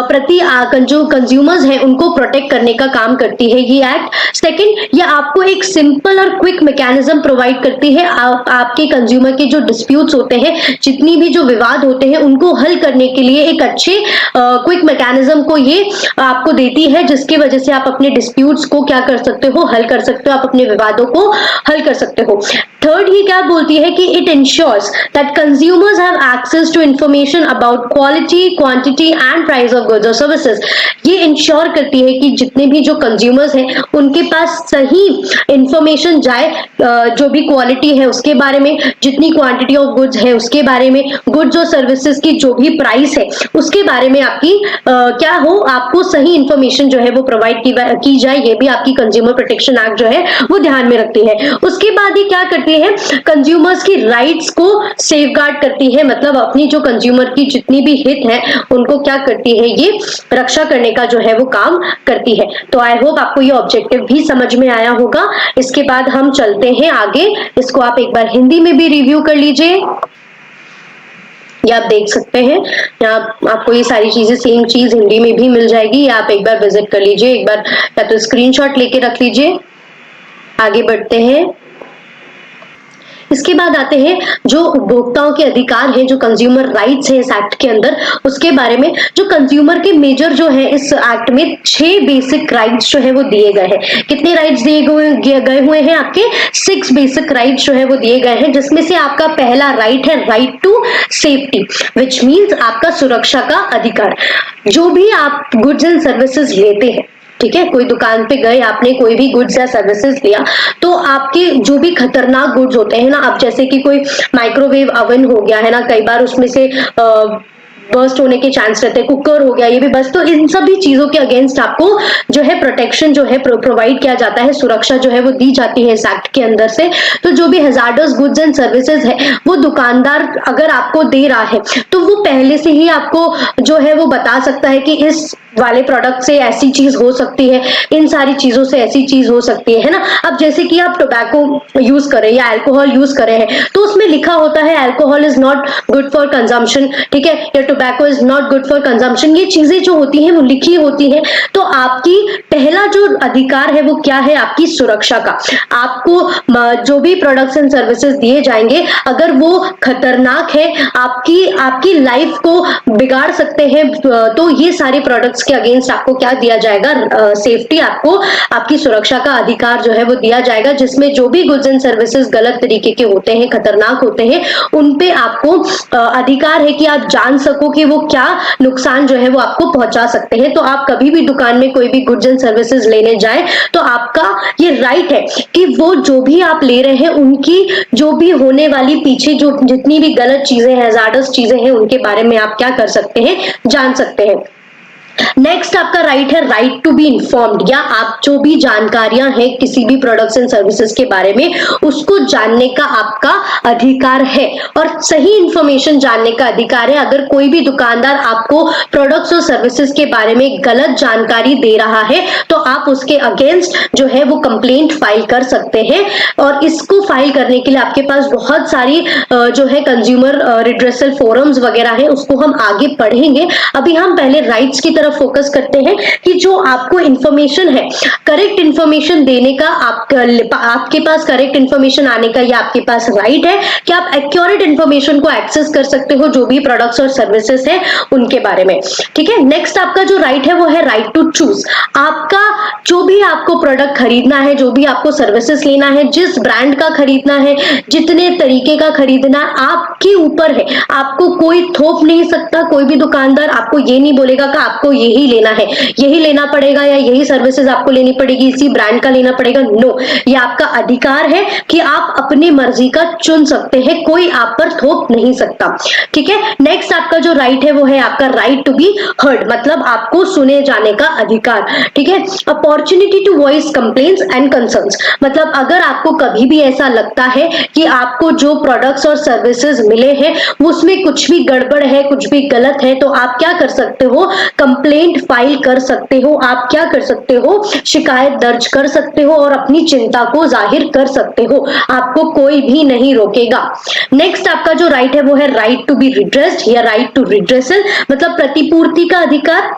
प्रति जो कंज्यूमर्स हैं उनको प्रोटेक्ट करने का काम करती है ये एक्ट। सेकंड, ये आपको एक सिंपल और क्विक मैकेनिज्म प्रोवाइड करती है आपके कंज्यूमर के जो डिस्प्यूट्स होते हैं, जितनी भी जो विवाद होते हैं, उनको हल करने के लिए एक अच्छे क्विक मैकेनिज्म को ये आपको देती है, जिसकी वजह से आप अपने डिस्प्यूट्स को क्या कर सकते हो, हल कर सकते हो, आप अपने विवादों को हल कर सकते हो। थर्ड, ही क्या बोलती है कि it ensures that consumers have access to information about quality, quantity and price of goods और सर्विसेज। ये इंश्योर करती है कि जितने भी जो कंज्यूमर्स हैं उनके पास सही इंफॉर्मेशन जाए, जो भी क्वालिटी है उसके बारे में, जितनी क्वांटिटी ऑफ गुड्स है उसके बारे में, गुड्स और सर्विसेज की जो भी प्राइस है उसके बारे में आपकी क्या हो, आपको सही इंफॉर्मेशन जो है वो प्रोवाइड की जाए। ये भी आपकी कंज्यूमर प्रोटेक्शन एक्ट जो है वो ध्यान में रखती है। उसके बाद ये क्या करती है, कंज्यूमर्स की राइट्स को सेफगार्ड करती है, मतलब अपनी जो कंज्यूमर की जितनी भी हित है उनको क्या करती है, ये रक्षा करने का जो है वो काम करती है। तो आई होप आपको ये ऑब्जेक्टिव भी समझ में आया होगा। इसके बाद हम चलते हैं आगे, इसको आप एक बार हिंदी में भी रिव्यू कर लीजिए, ये आप देख सकते हैं। यहाँ आपको ये सारी चीजें सेम चीज हिंदी में भी मिल जाएगी, या आप एक बार विजिट कर लीजिए, एक बार या तो स्क्रीनशॉट लेके रख लीजिए। आगे बढ़ते हैं। इसके बाद आते हैं जो उपभोक्ताओं के अधिकार हैं, जो कंज्यूमर राइट्स है इस एक्ट के अंदर, उसके बारे में। जो कंज्यूमर के मेजर जो है इस एक्ट में 6 बेसिक राइट्स जो है वो दिए गए हैं। कितने राइट्स दिए गए हुए हैं, आपके 6 बेसिक राइट्स जो है वो दिए गए हैं, जिसमें से आपका पहला राइट है right to safety, which means आपका सुरक्षा का अधिकार। जो भी आप गुड्स एंड सर्विसेज लेते हैं, ठीक है, कोई दुकान पे गए, आपने कोई भी गुड्स या सर्विसेज लिया, तो आपके जो भी खतरनाक गुड्स होते हैं ना, अब जैसे कि कोई माइक्रोवेव ओवन हो गया है ना, कई बार उसमें से बर्स्ट होने के चांस रहते हैं, कुकर हो गया, ये भी बस, तो इन सभी चीजों के अगेंस्ट आपको जो है प्रोटेक्शन जो है प्रोवाइड किया जाता है, सुरक्षा जो है वो दी जाती है इस एक्ट के अंदर से। तो जो भी हैजार्डस गुड्स एंड सर्विसेज है वो दुकानदार अगर आपको दे रहा है तो वो पहले से ही आपको जो है वो बता सकता है कि इस वाले प्रोडक्ट से ऐसी चीज हो सकती है, इन सारी चीजों से ऐसी चीज हो सकती है ना। अब जैसे कि आप टोबैको यूज करें या अल्कोहल यूज कर रहे हैं तो उसमें लिखा होता है alcohol is not good for consumption, ठीक है, या tobacco is not good for consumption. ये चीजें जो होती हैं वो लिखी होती हैं। तो आपकी पहला जो अधिकार है वो क्या है, आपकी सुरक्षा का। आपको जो भी प्रोडक्ट्स एंड सर्विसेज दिए जाएंगे अगर वो खतरनाक है, आपकी लाइफ को बिगाड़ सकते हैं, तो ये सारे प्रोडक्ट्स के अगेंस्ट आपको क्या दिया जाएगा, सेफ्टी, आपको आपकी सुरक्षा का अधिकार जो है वो दिया जाएगा, जिसमें जो भी गुड्स एंड सर्विसेज गलत तरीके के होते हैं, खतरनाक होते हैं, उन पे आपको अधिकार है कि आप जान सको कि वो क्या नुकसान जो है वो आपको पहुंचा सकते हैं। तो आप कभी भी दुकान में कोई भी गुड्स एंड सर्विसेज लेने जाए तो आपका ये राइट है कि वो जो भी आप ले रहे हैं उनकी जो भी होने वाली पीछे जो जितनी भी गलत चीजें हैं, हैजार्डस चीजें हैं, उनके बारे में आप क्या कर सकते हैं, जान सकते हैं। नेक्स्ट आपका राइट है राइट टू बी इन्फॉर्म्ड, या आप जो भी जानकारियां हैं किसी भी प्रोडक्ट्स एंड सर्विसेज के बारे में उसको जानने का आपका अधिकार है, और सही इंफॉर्मेशन जानने का अधिकार है। अगर कोई भी दुकानदार आपको प्रोडक्ट्स और सर्विसेज के बारे में गलत जानकारी दे रहा है तो आप उसके अगेंस्ट जो है वो कंप्लेंट फाइल कर सकते हैं, और इसको फाइल करने के लिए आपके पास बहुत सारी जो है कंज्यूमर रिड्रेसल फोरम्स वगैरह है, उसको हम आगे पढ़ेंगे। अभी हम पहले राइट्स की तरफ फोकस करते हैं कि जो आपको इंफॉर्मेशन है, करेक्ट इंफॉर्मेशन देने का आपके पास करेक्ट इंफॉर्मेशन आने का या आपके पास राइट है कि आप एक्यूरेट इंफॉर्मेशन को एक्सेस कर सकते हो जो भी प्रोडक्ट्स और सर्विसेज है उनके बारे में, ठीक है। नेक्स्ट आपका जो राइट है वो है राइट टू चूज। आपका जो भी आपको प्रोडक्ट खरीदना है, जो भी आपको सर्विसेज लेना है, जिस ब्रांड का खरीदना है, जितने तरीके का खरीदना है, आपके ऊपर है। आपको कोई थोप नहीं सकता, कोई भी दुकानदार आपको ये नहीं बोलेगा कि आपको यही लेना है, यही लेना पड़ेगा, या यही सर्विसेज आपको लेनी पड़ेगी, इसी ब्रांड का लेना पड़ेगा। नो, ये आपका अधिकार है कि आप अपनी मर्जी का चुन सकते हैं, कोई आप पर थोप नहीं सकता, ठीक है। नेक्स्ट आपका जो राइट है वो है आपका राइट टू बी हर्ड, मतलब आपको सुने जाने का अधिकार, ठीक है। Opportunity to voice complaints and concerns, मतलब अगर आपको कभी भी ऐसा लगता है कि आपको जो प्रोडक्ट्स और सर्विसेज मिले हैं उसमें कुछ भी गड़बड़ है, कुछ भी गलत है, तो आप क्या कर सकते हो, कंप्लेंट फाइल कर सकते हो। आप क्या कर सकते हो, शिकायत दर्ज कर सकते हो और अपनी चिंता को जाहिर कर सकते हो, आपको कोई भी नहीं रोकेगा। नेक्स्ट आपका जो राइट है वो है राइट टू बी रिड्रेस्ड या राइट टू रिड्रेसल, मतलब प्रतिपूर्ति का अधिकार।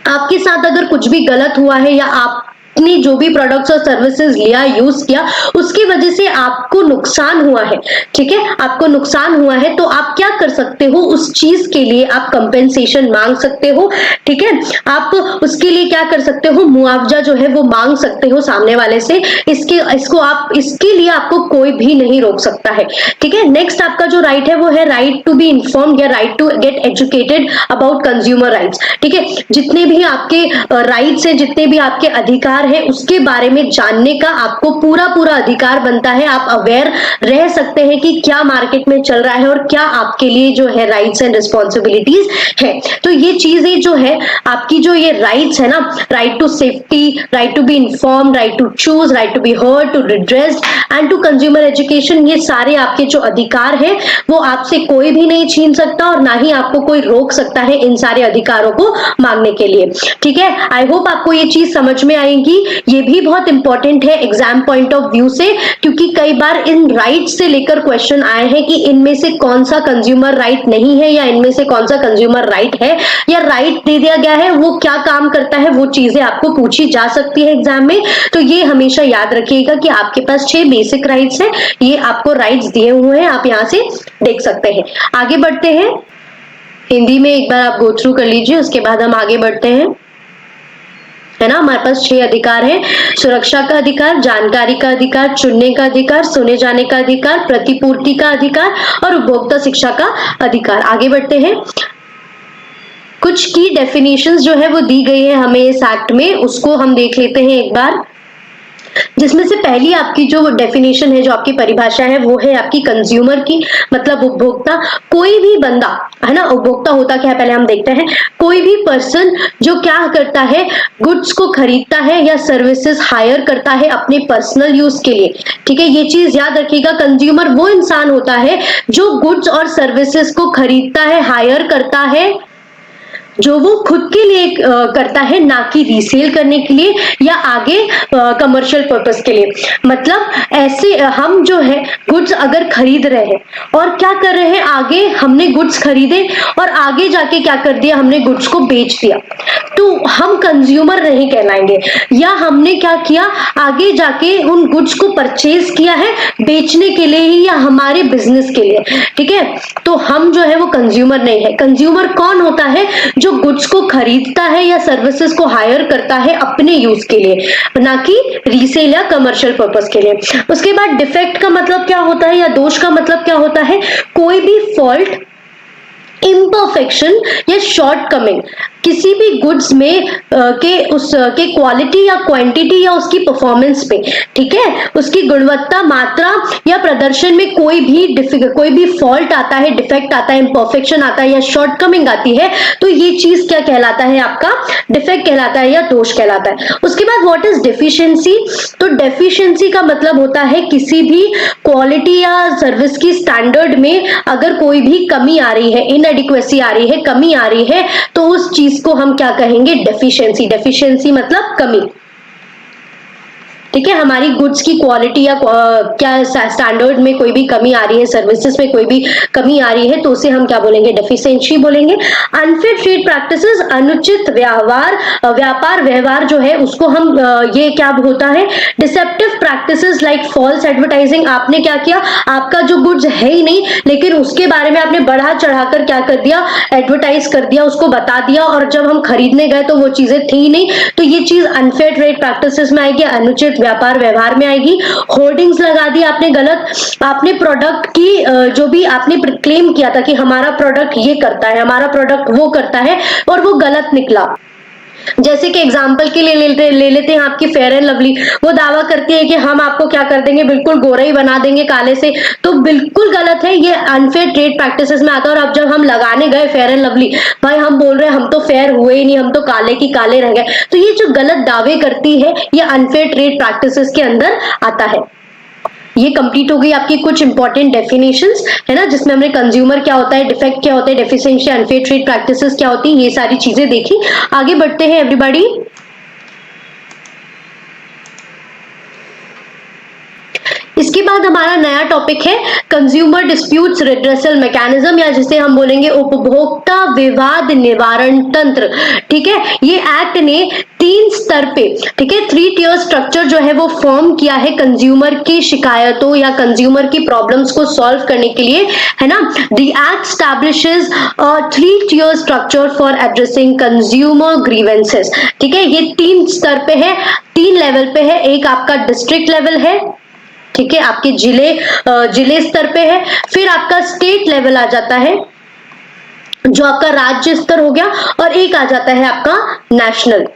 आपके साथ अगर कुछ भी गलत हुआ है या आपने जो भी प्रोडक्ट्स और सर्विसेज लिया, यूज किया, उसकी वजह से आपको नुकसान हुआ है, ठीक है, आपको नुकसान हुआ है, तो आप क्या कर सकते हो, उस चीज के लिए आप कंपेंसेशन मांग सकते हो, ठीक है। आप उसके लिए क्या कर सकते हो, मुआवजा जो है वो मांग सकते हो सामने वाले से। इसके लिए आपको कोई भी नहीं रोक सकता है, ठीक है। नेक्स्ट आपका जो राइट है वो है राइट टू बी इन्फॉर्म्ड या right to get educated about consumer rights, ठीक है। जितने भी आपके राइट्स हैं, जितने भी आपके अधिकार है, उसके बारे में जानने का आपको पूरा अधिकार बनता है। आप अवेयर रह सकते हैं कि क्या मार्केट में चल रहा है और क्या आपके लिए जो है राइट्स एंड रिस्पॉन्सिबिलिटीज है। तो ये चीजें जो है आपकी, जो ये राइट्स है ना, right to safety, right to be informed, right to choose, right to be heard, to redressed and to consumer education, ये सारे आपके जो अधिकार है वो आपसे कोई भी नहीं छीन सकता और ना ही आपको कोई रोक सकता है इन सारे अधिकारों को मांगने के लिए, ठीक है। आई होप आपको ये चीज समझ में आएगी। ये भी बहुत इंपॉर्टेंट है एग्जाम पॉइंट ऑफ व्यू से, क्योंकि कई बार इन राइट्स से लेकर क्वेश्चन आए हैं कि इनमें से कौन सा कंज्यूमर राइट नहीं है या इनमें से कौन सा कंज्यूमर राइट है, या राइट दे दिया गया है वो क्या काम करता है, वो चीजें आपको पूछी जा सकती है एग्जाम में। तो ये हमेशा याद रखिएगा कि आपके पास 6 बेसिक राइट्स है, ये आपको राइट्स दिए हुए हैं, आप यहाँ से देख सकते हैं। आगे बढ़ते हैं, हिंदी में एक बार आप गो थ्रू कर लीजिए, उसके बाद हम आगे बढ़ते हैं, है ना। हमारे पास 6 अधिकार हैं, सुरक्षा का अधिकार, जानकारी का अधिकार, चुनने का अधिकार, सुने जाने का अधिकार, प्रतिपूर्ति का अधिकार और उपभोक्ता शिक्षा का अधिकार। आगे बढ़ते हैं, कुछ की डेफिनेशंस जो है वो दी गई है हमें इस एक्ट में, उसको हम देख लेते हैं एक बार। जिसमें से पहली आपकी जो डेफिनेशन है, जो आपकी परिभाषा है, वो है आपकी कंज्यूमर की, मतलब उपभोक्ता। कोई भी बंदा, है ना, उपभोक्ता होता क्या है पहले हम देखते हैं। कोई भी पर्सन जो क्या करता है, गुड्स को खरीदता है या सर्विसेज हायर करता है अपने पर्सनल यूज के लिए, ठीक है। ये चीज याद रखिएगा, कंज्यूमर वो इंसान होता है जो गुड्स और सर्विसेज को खरीदता है, हायर करता है जो वो खुद के लिए करता है, ना कि रीसेल करने के लिए या आगे कमर्शियल पर्पस के लिए। मतलब ऐसे हम जो है गुड्स अगर खरीद रहे हैं और क्या कर रहे हैं, आगे हमने गुड्स खरीदे और आगे जाके क्या कर दिया, हमने गुड्स को बेच दिया, तो हम कंज्यूमर नहीं कहलाएंगे। या हमने क्या किया, आगे जाके उन गुड्स को परचेज किया है बेचने के लिए ही या हमारे बिजनेस के लिए, ठीक है, तो हम जो है वो कंज्यूमर नहीं है। कंज्यूमर कौन होता है, जो गुड्स को खरीदता है या सर्विसेज को हायर करता है अपने यूज के लिए, ना कि रीसेल या कमर्शियल पर्पस के लिए। उसके बाद डिफेक्ट का मतलब क्या होता है या दोष का मतलब क्या होता है, कोई भी फॉल्ट, इम्परफेक्शन या शॉर्ट कमिंग किसी भी गुड्स में के क्वालिटी या क्वांटिटी या उसकी परफॉर्मेंस पे, ठीक है, उसकी गुणवत्ता, मात्रा या प्रदर्शन में कोई भी फॉल्ट आता है, डिफेक्ट आता है, इम्परफेक्शन आता है या शॉर्ट कमिंग आती है, तो ये चीज क्या कहलाता है, आपका डिफेक्ट कहलाता है या दोष कहलाता है। उसके बाद व्हाट इज डेफिशिएंसी, तो डेफिशिएंसी का मतलब होता है किसी भी क्वालिटी या सर्विस की स्टैंडर्ड में अगर कोई भी कमी आ रही है, इनएडिक्वेसी आ रही है, कमी आ रही है, तो उस चीज को हम क्या कहेंगे, डेफिशिएंसी। डेफिशिएंसी मतलब कमी, ठीक है, हमारी गुड्स की क्वालिटी या क्या स्टैंडर्ड में कोई भी कमी आ रही है, सर्विसेज में कोई भी कमी आ रही है, तो उसे हम क्या बोलेंगे, डेफिशिएंसी बोलेंगे। अनफेयर ट्रेड प्रैक्टिसेस, अनुचित व्यापार व्यवहार जो है उसको हम ये क्या होता है, deceptive practices like false advertising. आपने क्या किया, आपका जो गुड्स है ही नहीं लेकिन उसके बारे में आपने बढ़ा चढ़ाकर क्या कर दिया, एडवर्टाइज कर दिया, उसको बता दिया, और जब हम खरीदने गए तो वो चीजें थी ही नहीं, तो ये चीज अनफेयर ट्रेड प्रैक्टिसेस में आएगी, अनुचित व्यापार व्यवहार में आएगी। होर्डिंग्स लगा दी आपने गलत, आपने प्रोडक्ट की जो भी आपने क्लेम किया था कि हमारा प्रोडक्ट ये करता है, हमारा प्रोडक्ट वो करता है, और वो गलत निकला। जैसे कि एग्जांपल के लिए ले लेते हैं आपकी फेयर एंड लवली, वो दावा करती है कि हम आपको क्या कर देंगे, बिल्कुल गोरा ही बना देंगे काले से, तो बिल्कुल गलत है, ये अनफेयर ट्रेड प्रैक्टिसेस में आता है। और अब जब हम लगाने गए फेयर एंड लवली, भाई हम बोल रहे हैं हम तो फेयर हुए ही नहीं, हम तो काले की काले रह गए, तो ये जो गलत दावे करती है ये अनफेयर ट्रेड प्रैक्टिसेस के अंदर आता है। ये कंप्लीट हो गई आपकी कुछ इंपॉर्टेंट डेफिनेशंस, है ना, जिसमें हमने कंज्यूमर क्या होता है, डिफेक्ट क्या होता है, डेफिशिएंसी, अनफेयर ट्रेड प्रैक्टिसेस क्या होती है, ये सारी चीजें देखी। आगे बढ़ते हैं एवरीबॉडी। इसके बाद हमारा नया टॉपिक है कंज्यूमर डिस्प्यूट्स रिड्रेसल मैकेनिज्म, या जिसे हम बोलेंगे उपभोक्ता विवाद निवारण तंत्र। ठीक है, ये एक्ट ने 3 स्तर पे, ठीक है, 3 टियर स्ट्रक्चर जो है वो फॉर्म किया है कंज्यूमर की शिकायतों या कंज्यूमर की प्रॉब्लम्स को सॉल्व करने के लिए, है ना। The act establishes a 3 tier structure for addressing consumer grievances. ठीक है, ये 3 स्तर पे है, 3 लेवल पे है। एक आपका डिस्ट्रिक्ट लेवल है, ठीक है, आपके जिले स्तर पे है, फिर आपका स्टेट लेवल आ जाता है जो आपका राज्य स्तर हो गया, और एक आ जाता है आपका नेशनल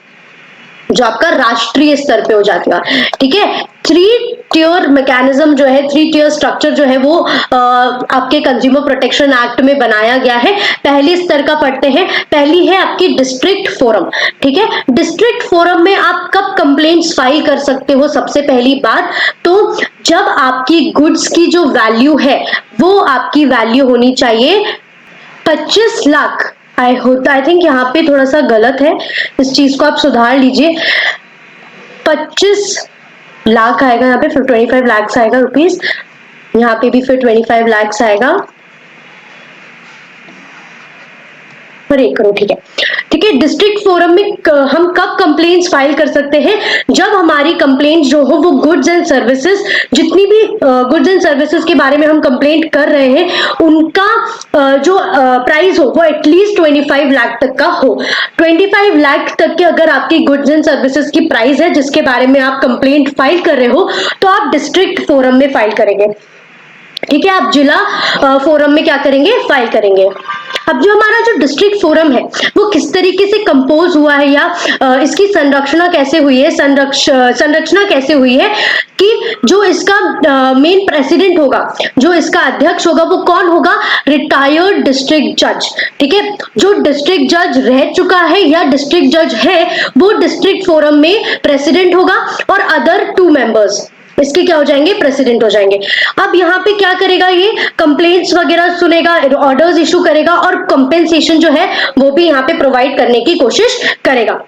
जो आपका राष्ट्रीय स्तर पे हो जाता है। ठीक है, 3 टियर मैकेनिज्म जो है, 3 टियर स्ट्रक्चर जो है वो आपके कंज्यूमर प्रोटेक्शन एक्ट में बनाया गया है। पहले स्तर का पढ़ते हैं, पहली है आपकी डिस्ट्रिक्ट फोरम। ठीक है, डिस्ट्रिक्ट फोरम में आप कब कंप्लेंट्स फाइल कर सकते हो, सबसे पहली बात तो जब आपकी गुड्स की जो वैल्यू है वो आपकी वैल्यू होनी चाहिए 25 लाख। आई थिंक यहाँ पे थोड़ा सा गलत है, इस चीज को आप सुधार लीजिए। 25 लाख आएगा यहाँ पे, फिर 25 लाख आएगा रुपीस, यहाँ पे भी फिर 25 लाख आएगा, पर 1 करोड़। ठीक है, ठीक है, डिस्ट्रिक्ट फोरम में हम कब कंप्लेंट्स फाइल कर सकते हैं, जब हमारी कंप्लेंट जो हो वो गुड्स एंड सर्विसेज, जितनी भी गुड्स एंड सर्विसेज के बारे में हम कंप्लेंट कर रहे हैं उनका जो प्राइस हो वो एटलीस्ट 25 लाख तक का हो। 25 लाख तक के अगर आपकी गुड्स एंड सर्विसेज की प्राइस है जिसके बारे में आप कंप्लेंट फाइल कर रहे हो, तो आप डिस्ट्रिक्ट फोरम में फाइल करेंगे। ठीक है, आप जिला फोरम में क्या करेंगे, फाइल करेंगे। अब जो हमारा जो डिस्ट्रिक्ट फोरम है वो किस तरीके से कंपोज हुआ है या इसकी संरचना कैसे हुई है, संरचना कैसे हुई है कि जो इसका मेन प्रेसिडेंट होगा, जो इसका अध्यक्ष होगा वो कौन होगा, रिटायर्ड डिस्ट्रिक्ट जज। ठीक है, जो डिस्ट्रिक्ट जज रह चुका है या डिस्ट्रिक्ट जज है वो डिस्ट्रिक्ट फोरम में प्रेसिडेंट होगा, और अदर 2 मेंबर्स, इसके क्या हो जाएंगे, प्रेसिडेंट हो जाएंगे। अब यहाँ पे क्या करेगा, ये कंप्लेंट्स वगैरह सुनेगा, ऑर्डर्स इशू करेगा और कंपेंसेशन जो है वो भी यहाँ पे प्रोवाइड करने की कोशिश करेगा।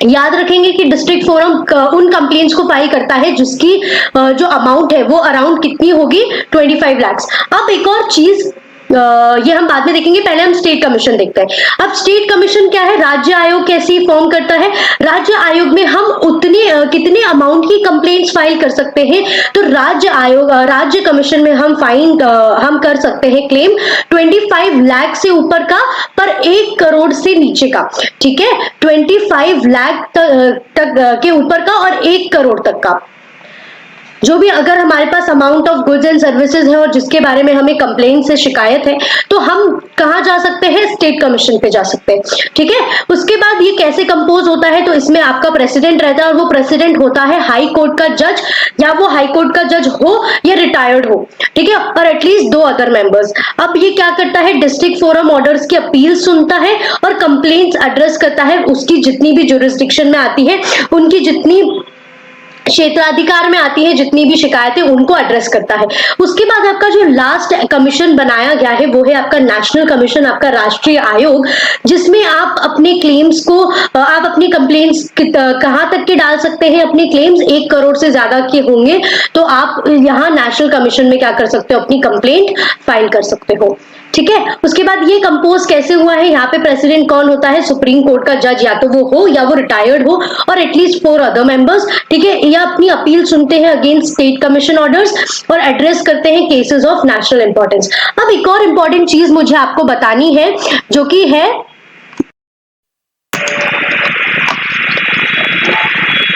याद रखेंगे कि डिस्ट्रिक्ट फोरम उन कंप्लेंट्स को फाइल करता है जिसकी जो अमाउंट है वो अराउंड कितनी होगी, 25 लाख। अब एक और चीज ये हम बाद में देखेंगे, पहले हम स्टेट कमीशन देखते हैं। अब स्टेट कमीशन क्या है, राज्य आयोग कैसे फॉर्म करता है। राज्य आयोग में हम उतने कितने अमाउंट की कंप्लेंट्स फाइल कर सकते हैं, तो राज्य कमीशन में हम कर सकते हैं क्लेम 25 लाख से ऊपर का, पर 1 करोड़ से नीचे का। ठीक है, 25 लाख तक के ऊपर का और 1 करोड़ तक का जो भी, अगर हमारे पास amount of goods and services है और जिसके बारे में हमें कंप्लेंट से शिकायत है, तो हम कहां जा सकते हैं, स्टेट कमीशन पे जा सकते हैं। ठीक है, उसके बाद ये कैसे कंपोज होता है, तो इसमें आपका प्रेसिडेंट रहता है और वो प्रेसिडेंट होता है हाई कोर्ट का जज, या वो हाई कोर्ट का जज हो या रिटायर्ड हो। ठीक है, और एटलीस्ट 2 अदर मेंबर्स। अब ये क्या करता है, डिस्ट्रिक्ट फोरम ऑर्डर्स की अपील सुनता है और कंप्लेंट्स एड्रेस करता है, उसकी जितनी भी जुरिस्डिक्शन में आती है, उनकी जितनी क्षेत्राधिकार में आती है, जितनी भी शिकायतें उनको एड्रेस करता है। उसके बाद आपका जो लास्ट कमीशन बनाया गया है वो है आपका नेशनल कमीशन, आपका राष्ट्रीय आयोग, जिसमें आप अपने क्लेम्स को, आप अपनी कंप्लेंट्स कहां तक के डाल सकते हैं। अपने क्लेम्स 1 करोड़ से ज्यादा के होंगे तो आप यहाँ नेशनल कमीशन में क्या कर सकते हो, अपनी कंप्लेंट फाइल कर सकते हो। ठीक है, उसके बाद ये कंपोज कैसे हुआ है, यहाँ पे प्रेसिडेंट कौन होता है, सुप्रीम कोर्ट का जज, या तो वो हो या वो रिटायर्ड हो, और एटलीस्ट 4 अदर मेंबर्स। ठीक है, या अपनी अपील सुनते हैं अगेंस्ट स्टेट कमीशन ऑर्डर्स और एड्रेस करते हैं केसेस ऑफ नेशनल इंपॉर्टेंस। अब एक और इंपॉर्टेंट चीज मुझे आपको बतानी है, जो कि है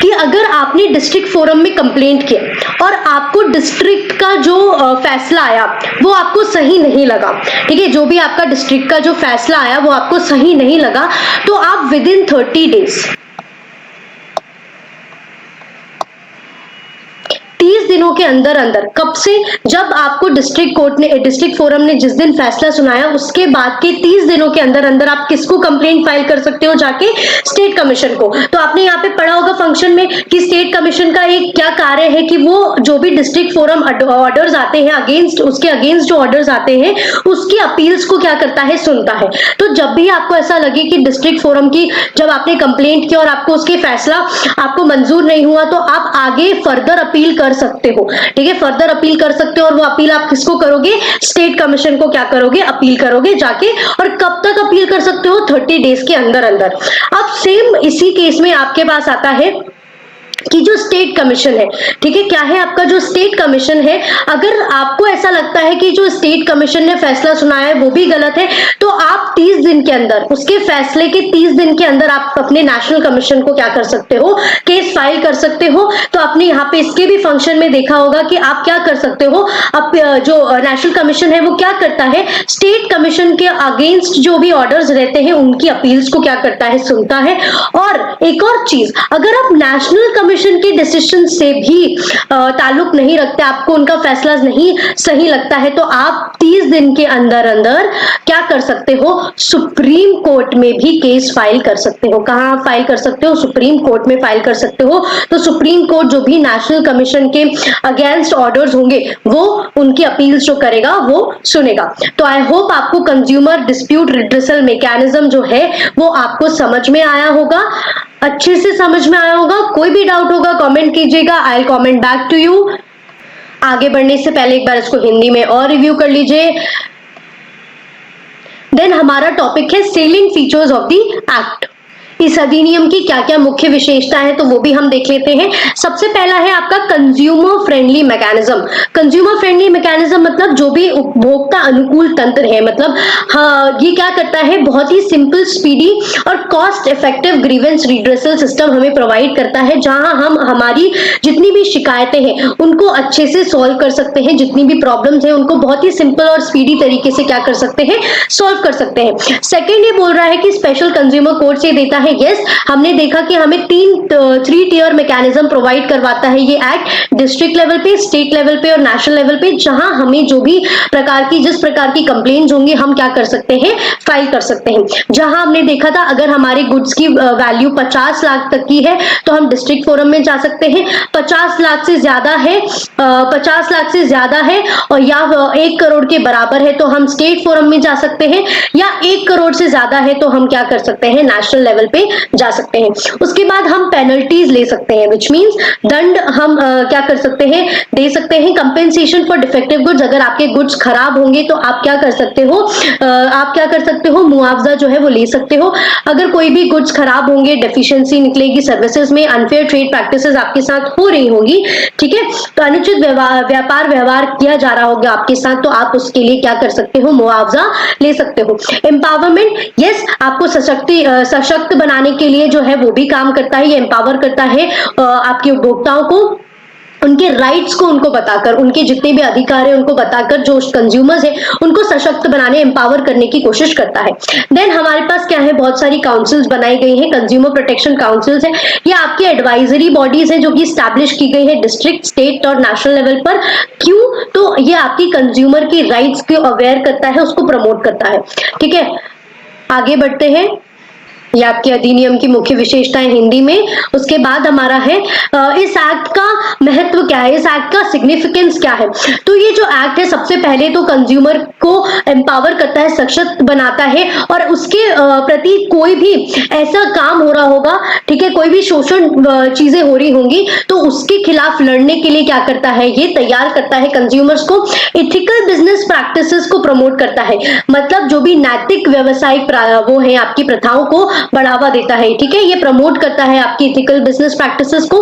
कि अगर आपने डिस्ट्रिक्ट फोरम में कंप्लेंट किया और आपको डिस्ट्रिक्ट का जो फैसला आया वो आपको सही नहीं लगा, ठीक है, जो भी आपका डिस्ट्रिक्ट का जो फैसला आया वो आपको सही नहीं लगा, तो आप विद इन 30 डेज 30 दिनों के अंदर अंदर, कब से, जब आपको डिस्ट्रिक्ट फोरम ने जिस दिन फैसला सुनाया उसके बाद के 30 दिनों के अंदर अंदर आप किसको कंप्लेंट फाइल कर सकते हो, जाके स्टेट कमीशन को। तो आपने यहाँ पे पढ़ा होगा फंक्शन में कि स्टेट कमीशन का एक क्या कार्य है कि वो जो भी डिस्ट्रिक्ट फोरम ऑर्डर्स आते हैं अगेंस्ट, उसके अगेंस्ट जो ऑर्डर्स आते हैं उसकी अपील्स को क्या करता है, सुनता है। तो जब भी आपको ऐसा लगे कि डिस्ट्रिक्ट फोरम की जब आपने कंप्लेंट किया और आपको उसके फैसला आपको मंजूर नहीं हुआ, तो आप आगे फर्दर अपील कर सकते हो। ठीक है, फर्दर अपील कर सकते हो, और वो अपील आप किसको करोगे, स्टेट कमीशन को क्या करोगे, अपील करोगे जाके। और कब तक अपील कर सकते हो, 30 डेज के अंदर अंदर। अब सेम इसी केस में आपके पास आता है कि जो स्टेट कमीशन है, ठीक है, क्या है आपका जो स्टेट कमीशन है, अगर आपको ऐसा लगता है कि जो स्टेट कमीशन ने फैसला सुनाया है वो भी गलत है, तो आप 30 दिन के अंदर, उसके फैसले के 30 दिन के अंदर आप अपने नेशनल कमीशन को क्या कर सकते हो, केस फाइल कर सकते हो। तो आपने यहाँ पे इसके भी फंक्शन में देखा होगा कि आप क्या कर सकते हो, अब जो नेशनल कमीशन है वो क्या करता है, स्टेट कमीशन के अगेंस्ट जो भी ऑर्डर्स रहते हैं उनकी अपील्स को क्या करता है, सुनता है। और एक और चीज, अगर आप नेशनल कमीशन के डिसीजन से भी ताल्लुक नहीं रखते, आपको उनका फैसला नहीं सही लगता है, तो आप 30 दिन के अंदर अंदर क्या कर सकते हो, सुप्रीम कोर्ट में भी केस फाइल कर सकते हो। कहां फाइल कर सकते हो, सुप्रीम कोर्ट में फाइल कर सकते हो। तो सुप्रीम कोर्ट जो भी नेशनल कमीशन के अगेंस्ट ऑर्डर्स होंगे वो उनकी अपील जो करेगा वो सुनेगा। तो आई होप आपको कंज्यूमर डिस्प्यूट रिड्रेसल मैकेनिज्म जो है वो आपको समझ में आया होगा, अच्छे से समझ में आया होगा। कोई भी डाउट होगा कमेंट कीजिएगा, I will comment back to you. आगे बढ़ने से पहले एक बार इसको हिंदी में और रिव्यू कर लीजिए। देन हमारा टॉपिक है selling features of the act. इस अधिनियम की क्या क्या मुख्य विशेषता है तो वो भी हम देख लेते हैं। सबसे पहला है आपका consumer friendly mechanism. Consumer friendly mechanism मतलब जो भी उपभोक्ता अनुकूल तंत्र है, मतलब हाँ, ये क्या करता है, बहुत ही सिंपल, स्पीडी और cost effective grievance redressal system हमें प्रोवाइड करता है, जहां हम हमारी जितनी भी शिकायतें हैं उनको अच्छे से सॉल्व कर सकते हैं। जितनी भी प्रॉब्लम्स हैं उनको बहुत ही सिंपल और स्पीडी तरीके से क्या कर सकते हैं, सॉल्व कर सकते हैं। सेकेंड ये बोल रहा है कि स्पेशल कंज्यूमर कोर्ट से देता है है? यस, हमने देखा कि हमें 3 टियर मैकेनिज्म प्रोवाइड करवाता है ये एक्ट, डिस्ट्रिक्ट लेवल पे, स्टेट लेवल पे और नेशनल लेवल पे, जहां हमें जो भी जिस प्रकार की कंप्लेंट्स होंगी हम क्या कर सकते हैं, फाइल कर सकते हैं। जहां हमने देखा था अगर हमारे गुड्स की वैल्यू 50 लाख तक की है तो हम डिस्ट्रिक्ट फोरम में जा सकते हैं, 50 लाख से ज्यादा है, 50 लाख से ज्यादा है और या 1 करोड़ के बराबर है तो हम स्टेट फोरम में जा सकते हैं, या 1 करोड़ से ज्यादा है तो हम क्या कर सकते हैं, नेशनल लेवल पे जा सकते हैं। उसके बाद हम पेनल्टीज ले सकते हैं, विच मीन्स दंड हम क्या कर सकते हैं, दे सकते हैं। कंपेंसेशन फॉर डिफेक्टिव गुड्स, अगर आपके गुड्स खराब होंगे तो आप क्या कर सकते हो, मुआवजा जो है वो ले सकते हो। अगर कोई भी गुड्स खराब होंगे, डेफिशिएंसी निकलेगी सर्विसेज में, अनफेयर ट्रेड प्रैक्टिसेस आपके साथ हो रही होगी, ठीक है, तो अनुचित व्यापार व्यवहार किया जा रहा होगा आपके साथ, तो आप उसके लिए क्या कर सकते हो, मुआवजा ले सकते हो। एम्पावरमेंट, यस, आपको सशक्त बनाने के लिए जो है वो भी काम करता है, ये एम्पावर करता है आपके उपभोक्ताओं को, उनके राइट्स को उनको बताकर, उनके जितने भी अधिकार है उनको बताकर, जो कंज्यूमर्स है उनको सशक्त बनाने, एम्पावर करने की कोशिश करता है। देन हमारे पास क्या है, बहुत सारी काउंसिल्स बनाई गई हैं, कंज्यूमर प्रोटेक्शन काउंसिल्स है, ये आपकी एडवाइजरी बॉडीज है जो कि स्टैब्लिश की गई है डिस्ट्रिक्ट, स्टेट और नेशनल लेवल पर। क्यों? तो ये आपकी कंज्यूमर की राइट्स को अवेयर करता है, उसको प्रमोट करता है, ठीक है। आगे बढ़ते हैं, ये आपके अधिनियम की मुख्य विशेषताएं हिंदी में। उसके बाद हमारा है इस एक्ट का महत्व क्या है, इस एक्ट का सिग्निफिकेंस क्या है। तो ये जो एक्ट है सबसे पहले तो कंज्यूमर को एम्पावर करता है, सशक्त बनाता है, और उसके प्रति कोई भी ऐसा काम हो रहा होगा, ठीक है, कोई भी शोषण चीजें हो रही होंगी तो उसके खिलाफ लड़ने के लिए क्या करता है, ये तैयार करता है कंज्यूमर्स को। इथिकल बिजनेस प्रैक्टिसेस को प्रमोट करता है, मतलब जो भी नैतिक व्यवसायिक वो है आपकी प्रथाओं को बढ़ावा देता है, ठीक है, ये प्रमोट करता है आपकी इथिकल बिजनेस प्रैक्टिसेस को।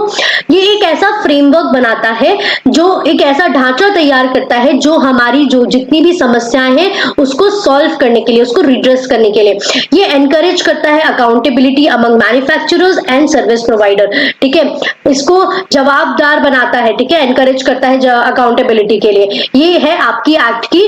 ये एक ऐसा फ्रेमवर्क बनाता है, जो एक ऐसा ढांचा तैयार करता है जो हमारी जो जितनी भी समस्याएं हैं उसको सॉल्व करने के लिए, उसको रिड्रेस करने के लिए। ये एनकरेज करता है accountability among manufacturers and service provider, ठीक है, इसको जवाबदार बनाता है, ठीक है, एनकरेज करता है अकाउंटेबिलिटी के लिए। ये है आपकी एक्ट की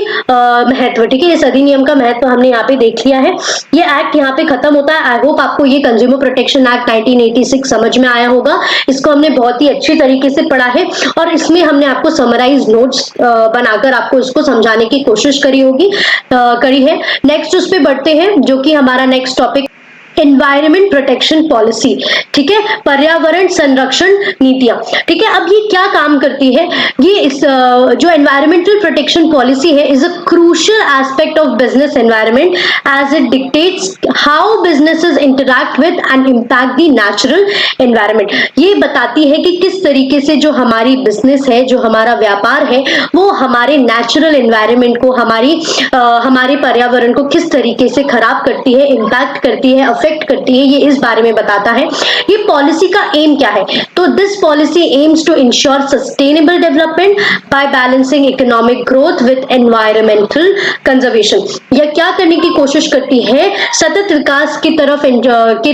महत्व, ठीक है, इस अधिनियम का महत्व हमने यहाँ पे देख लिया है। ये एक्ट यहाँ पे खत्म होता है। आई होप आपको ये कंज्यूमर प्रोटेक्शन एक्ट 1986 समझ में आया होगा। इसको हमने बहुत ही अच्छी तरीके से पढ़ा है और इसमें हमने आपको समराइज नोट्स बनाकर आपको इसको समझाने की कोशिश करी है। नेक्स्ट उस पे बढ़ते हैं, जो कि हमारा next topic environment protection policy, ठीक है, पर्यावरण संरक्षण नीतियां, ठीक है। अब ये क्या काम करती है, ये इस जो एनवायरमेंटल प्रोटेक्शन पॉलिसी है is a crucial aspect of business environment as it dictates how businesses interact with and impact the natural environment. ये बताती है कि किस तरीके से जो हमारी बिजनेस है, जो हमारा व्यापार है, वो हमारे नेचुरल एनवायरमेंट को, हमारे पर्यावरण को किस तरीके से खराब करती है, इम्पैक्ट करती है, करती है, ये इस बारे में बताता है। ये पॉलिसी का एम क्या है, तो this policy aims to ensure sustainable development by balancing economic growth with environmental conservation. यह क्या करने की कोशिश करती है, सतत विकास की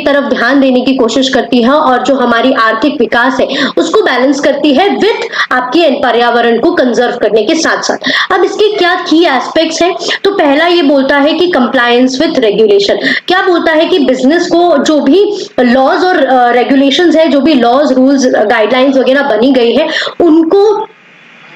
तरफ ध्यान देने की कोशिश करती है और जो हमारी आर्थिक विकास है उसको बैलेंस करती है विद आपके पर्यावरण को कंजर्व करने के साथ साथ। अब इसके क्या की एस्पेक्ट्स हैं, तो पहला ये बोलता है कि कंप्लायंस विद रेगुलेशन। क्या बोलता है कि बिजनेस को जो भी लॉज और रेगुलेशंस है, जो भी लॉज रूल्स गाइडलाइंस वगैरह बनी गई है उनको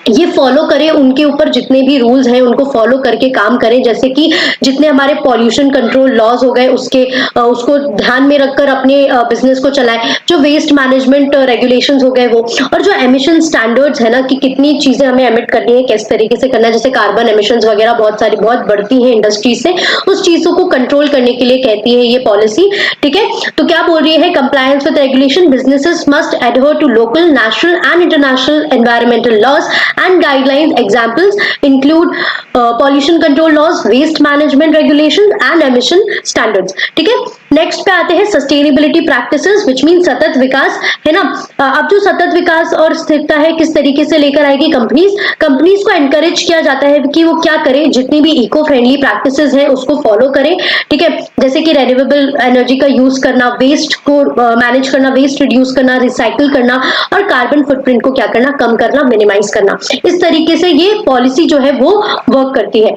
ये फॉलो करें, उनके ऊपर जितने भी रूल्स हैं उनको फॉलो करके काम करें। जैसे कि जितने हमारे पॉल्यूशन कंट्रोल लॉज हो गए उसको ध्यान में रखकर अपने बिजनेस को चलाएं, जो वेस्ट मैनेजमेंट रेगुलेशंस हो गए वो, और जो एमिशन स्टैंडर्ड्स है ना कि कितनी चीजें हमें एमिट करनी है, किस तरीके से करना है, जैसे कार्बन एमिशंस वगैरह बहुत बढ़ती हैं इंडस्ट्री से, उस चीजों को कंट्रोल करने के लिए कहती है ये पॉलिसी, ठीक है। तो क्या बोल रही है, compliance with regulation, businesses must adhere to local, national and international environmental laws and guidelines. Examples include pollution control laws, waste management regulations and emission standards, ठीक है। नेक्स्ट पे आते हैं सस्टेनेबिलिटी प्रैक्टिसेस, विच मीन सतत विकास, है ना। अब जो सतत विकास और स्थिरता है किस तरीके से लेकर आएगी कंपनीज को एनकरेज किया जाता है कि वो क्या करें, जितनी भी इको फ्रेंडली प्रैक्टिसेस है उसको फॉलो करें, ठीक है, जैसे कि रेन्यूएबल एनर्जी का यूज करना, वेस्ट को मैनेज करना, वेस्ट रिड्यूस करना, रिसाइकिल करना और कार्बन फुटप्रिंट को क्या करना, कम करना, मिनिमाइज करना। इस तरीके से ये पॉलिसी जो है वो वर्क करती है।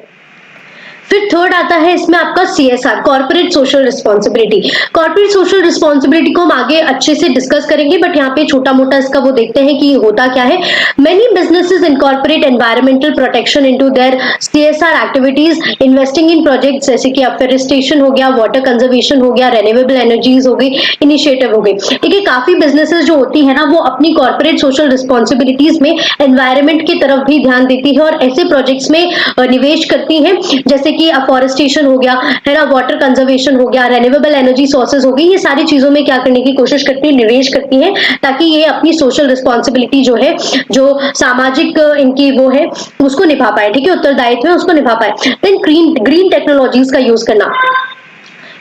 फिर थर्ड आता है इसमें आपका CSR, corporate social responsibility. Corporate social responsibility को हम आगे अच्छे से डिस्कस करेंगे, बट यहाँ पे छोटा मोटा इसका वो देखते हैं कि होता क्या है। Many businesses incorporate environmental protection into their CSR activities, investing in projects जैसे कि अफॉरेस्टेशन हो गया, वाटर कंजर्वेशन हो गया, रेन्यूएबल एनर्जीज हो गई, इनिशिएटिव हो गई। ठीक है, काफी बिजनेसेस जो होती है ना वो अपनी कॉर्पोरेट सोशल रिस्पॉन्सिबिलिटीज में एनवायरमेंट की तरफ भी ध्यान देती है और ऐसे प्रोजेक्ट्स में निवेश करती है जैसे कि अफॉरेस्टेशन हो गया, है ना, वाटर कंजर्वेशन हो गया, रेन्यूएबल एनर्जी सोर्सेज हो गई। ये सारी चीजों में क्या करने की कोशिश करती है, निवेश करती है, ताकि ये अपनी सोशल रिस्पॉन्सिबिलिटी जो है, जो सामाजिक इनकी वो है, उसको निभा पाए। ठीक है, उत्तरदायित्व है उसको निभा पाए। देन ग्रीन टेक्नोलॉजीज का यूज करना,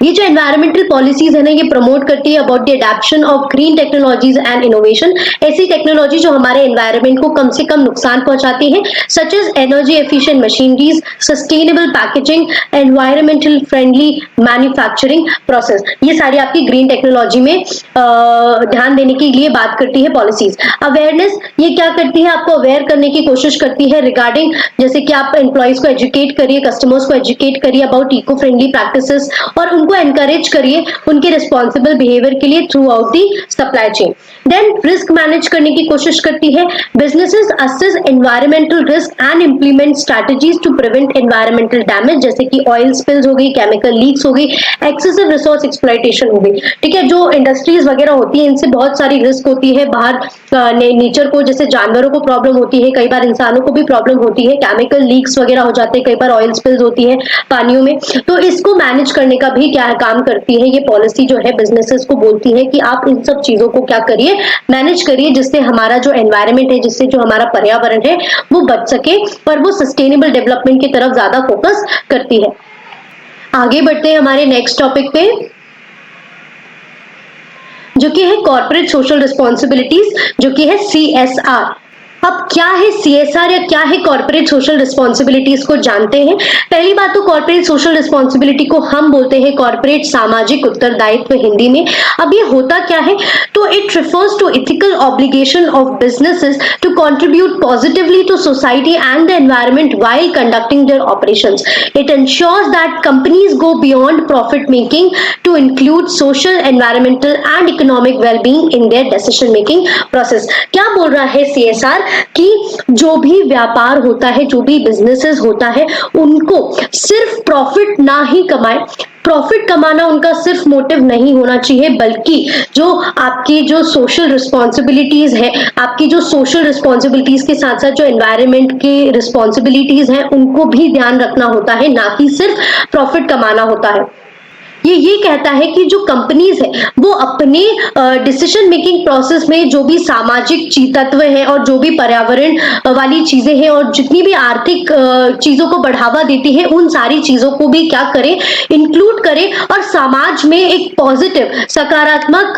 ये जो एनवायरमेंटल पॉलिसीज है ना ये प्रमोट करती है about the adoption of green technologies and innovation. ऐसी टेक्नोलॉजी जो हमारे एनवायरमेंट को कम से कम नुकसान पहुंचाती है, such as energy efficient machineries, sustainable packaging, environmental friendly manufacturing process. ये सारी आपकी ग्रीन टेक्नोलॉजी में ध्यान देने के लिए बात करती है पॉलिसीज। अवेयरनेस, ये क्या करती है, आपको अवेयर करने की कोशिश करती है रिगार्डिंग, जैसे कि आप एम्प्लॉइज को एजुकेट करिए, कस्टमर्स को एजुकेट करिए अबाउट इको फ्रेंडली प्रैक्टिसेस और उनको एनकरेज करिए उनके रिस्पॉन्सिबल बिहेवियर के लिए throughout the supply chain. Then risk manage करने की कोशिश करती है। Businesses assess environmental risk and implement strategies to prevent environmental damage, जैसे कि ऑयल स्पिल्स हो गई, केमिकल लीक्स हो गई, एक्सेसिव रिसोर्स एक्सप्लॉयटेशन हो गई। ठीक है, जो इंडस्ट्रीज वगैरह होती है इनसे बहुत सारी रिस्क होती है, बाहर नेचर को, जैसे जानवरों को प्रॉब्लम होती है, कई बार इंसानों को भी प्रॉब्लम होती है, केमिकल लीक्स वगैरह हो जाते हैं, कई बार ऑयल स्पिल्स होती है पानियों में। तो इसको मैनेज करने का भी क्या काम करती है ये पॉलिसी जो है, बिजनेसेस को बोलती है कि आप इन सब चीजों को क्या करिए, मैनेज करिए, जिससे हमारा जो एनवायरमेंट है, जिससे जो हमारा पर्यावरण है वो बच सके और वो सस्टेनेबल डेवलपमेंट की तरफ ज्यादा फोकस करती है। आगे बढ़ते हैं हमारे नेक्स्ट टॉपिक पे, जो कि है कॉर्पोरेट सोशल रिस्पॉन्सिबिलिटीज, जो कि है CSR। अब क्या है CSR या क्या है कॉर्पोरेट सोशल रिस्पॉन्सिबिलिटीज को जानते हैं। पहली बात तो कॉर्पोरेट सोशल रिस्पॉन्सिबिलिटी को हम बोलते हैं कॉर्पोरेट सामाजिक उत्तरदायित्व हिंदी में। अब ये होता क्या है, तो it refers to ethical obligation of businesses to contribute positively to society and the environment while conducting their operations. It ensures that companies go beyond profit making to include social, environmental and economic wellbeing in their decision making process. क्या बोल रहा है CSR कि जो भी व्यापार होता है, जो भी बिजनेसेस होता है, उनको सिर्फ प्रॉफिट ना ही कमाए, प्रॉफिट कमाना उनका सिर्फ मोटिव नहीं होना चाहिए, बल्कि जो आपकी जो सोशल रिस्पॉन्सिबिलिटीज है, आपकी जो सोशल रिस्पॉन्सिबिलिटीज के साथ साथ जो एनवायरमेंट के रिस्पॉन्सिबिलिटीज हैं उनको भी ध्यान रखना होता है, ना कि सिर्फ प्रॉफिट कमाना होता है। ये कहता है कि जो कंपनीज है वो अपने डिसीजन मेकिंग प्रोसेस में जो भी सामाजिक तत्व है और जो भी पर्यावरण वाली चीजें हैं और जितनी भी आर्थिक चीजों को बढ़ावा देती है, उन सारी चीजों को भी क्या करें, इंक्लूड करें और समाज में एक पॉजिटिव सकारात्मक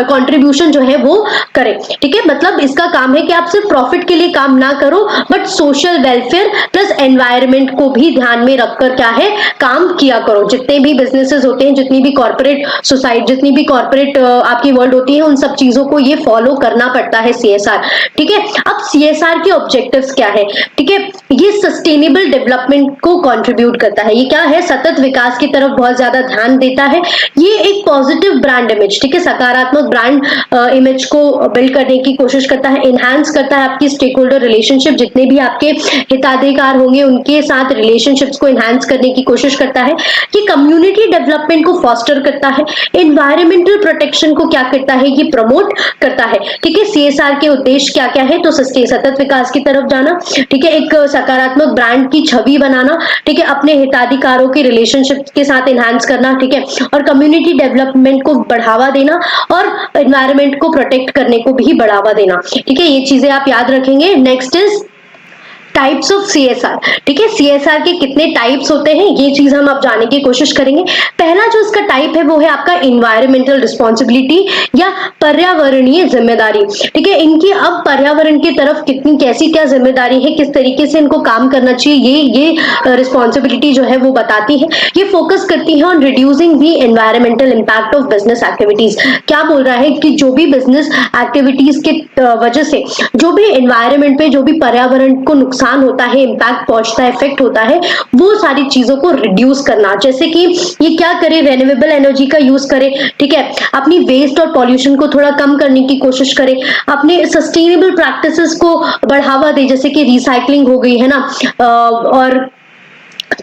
कंट्रीब्यूशन जो है वो करें। ठीक है, मतलब इसका काम है कि आप सिर्फ प्रॉफिट के लिए काम ना करो, but social welfare plus environment को भी ध्यान में रखकर क्या है काम किया करो। जितने भी बिजनेसेस होते हैं, जितनी भी कॉर्पोरेट सोसाइटी, जितनी भी कॉर्पोरेट आपकी वर्ल्ड होती है, उन सब चीजों को ये फॉलो करना पड़ता है CSR। ठीक है, अब CSR के ऑब्जेक्टिव्स क्या है, ठीक है, ये सस्टेनेबल डेवलपमेंट को कंट्रीब्यूट करता है। ये क्या है, सतत विकास की तरफ बहुत ज्यादा ध्यान देता है। ये एक पॉजिटिव ब्रांड इमेज, ठीक है, सकारात्मक ब्रांड इमेज को बिल्ड करने की कोशिश करता है, एनहांस करता है आपकी स्टेक होल्डर रिलेशनशिप, जितने भी आपके हिताधिकार होंगे उनके साथ रिलेशनशिप्स को एनहांस करने की कोशिश करता है। ये कम्युनिटी डेवलपमेंट को फॉस्टर करता है, एनवायरमेंटल प्रोटेक्शन को क्या करता है, ये प्रमोट करता है। ठीक है, CSR के उद्देश्य क्या क्या है, तो सतत विकास की तरफ जाना, ठीक है, एक सकारात्मक ब्रांड की छवि बनाना, ठीक है, अपने हिताधिकारों के रिलेशनशिप के साथ एनहांस करना, ठीक है, और कम्युनिटी डेवलपमेंट को बढ़ावा देना और एनवायरमेंट को प्रोटेक्ट करने को भी बढ़ावा देना। ठीक है, ये चीजें आप याद रखेंगे। Next is types of CSR। ठीक है, CSR के कितने टाइप्स होते हैं ये चीज हम अब जानने की कोशिश करेंगे। पहला जो इसका टाइप है वो है आपका इन्वायरमेंटल रिस्पॉन्सिबिलिटी या पर्यावरणीय जिम्मेदारी। ठीक है, इनकी अब पर्यावरण की तरफ कितनी कैसी क्या जिम्मेदारी है, किस तरीके से इनको काम करना चाहिए, ये रिस्पॉन्सिबिलिटी जो है वो बताती है। ये फोकस करती है on reducing the environmental impact of business activities. क्या बोल रहा है कि जो भी बिजनेस एक्टिविटीज के वजह से जो भी एनवायरमेंट पे, जो भी पर्यावरण को नुकसान नुकसान होता है, इम्पैक्ट पहुंचता है, इफेक्ट होता है, वो सारी चीजों को रिड्यूस करना। जैसे कि ये क्या करे, रेन्यूएबल एनर्जी का यूज करे, ठीक है, अपनी वेस्ट और पॉल्यूशन को थोड़ा कम करने की कोशिश करे, अपने सस्टेनेबल प्रैक्टिसेस को बढ़ावा दे, जैसे कि रिसाइकलिंग हो गई है ना, और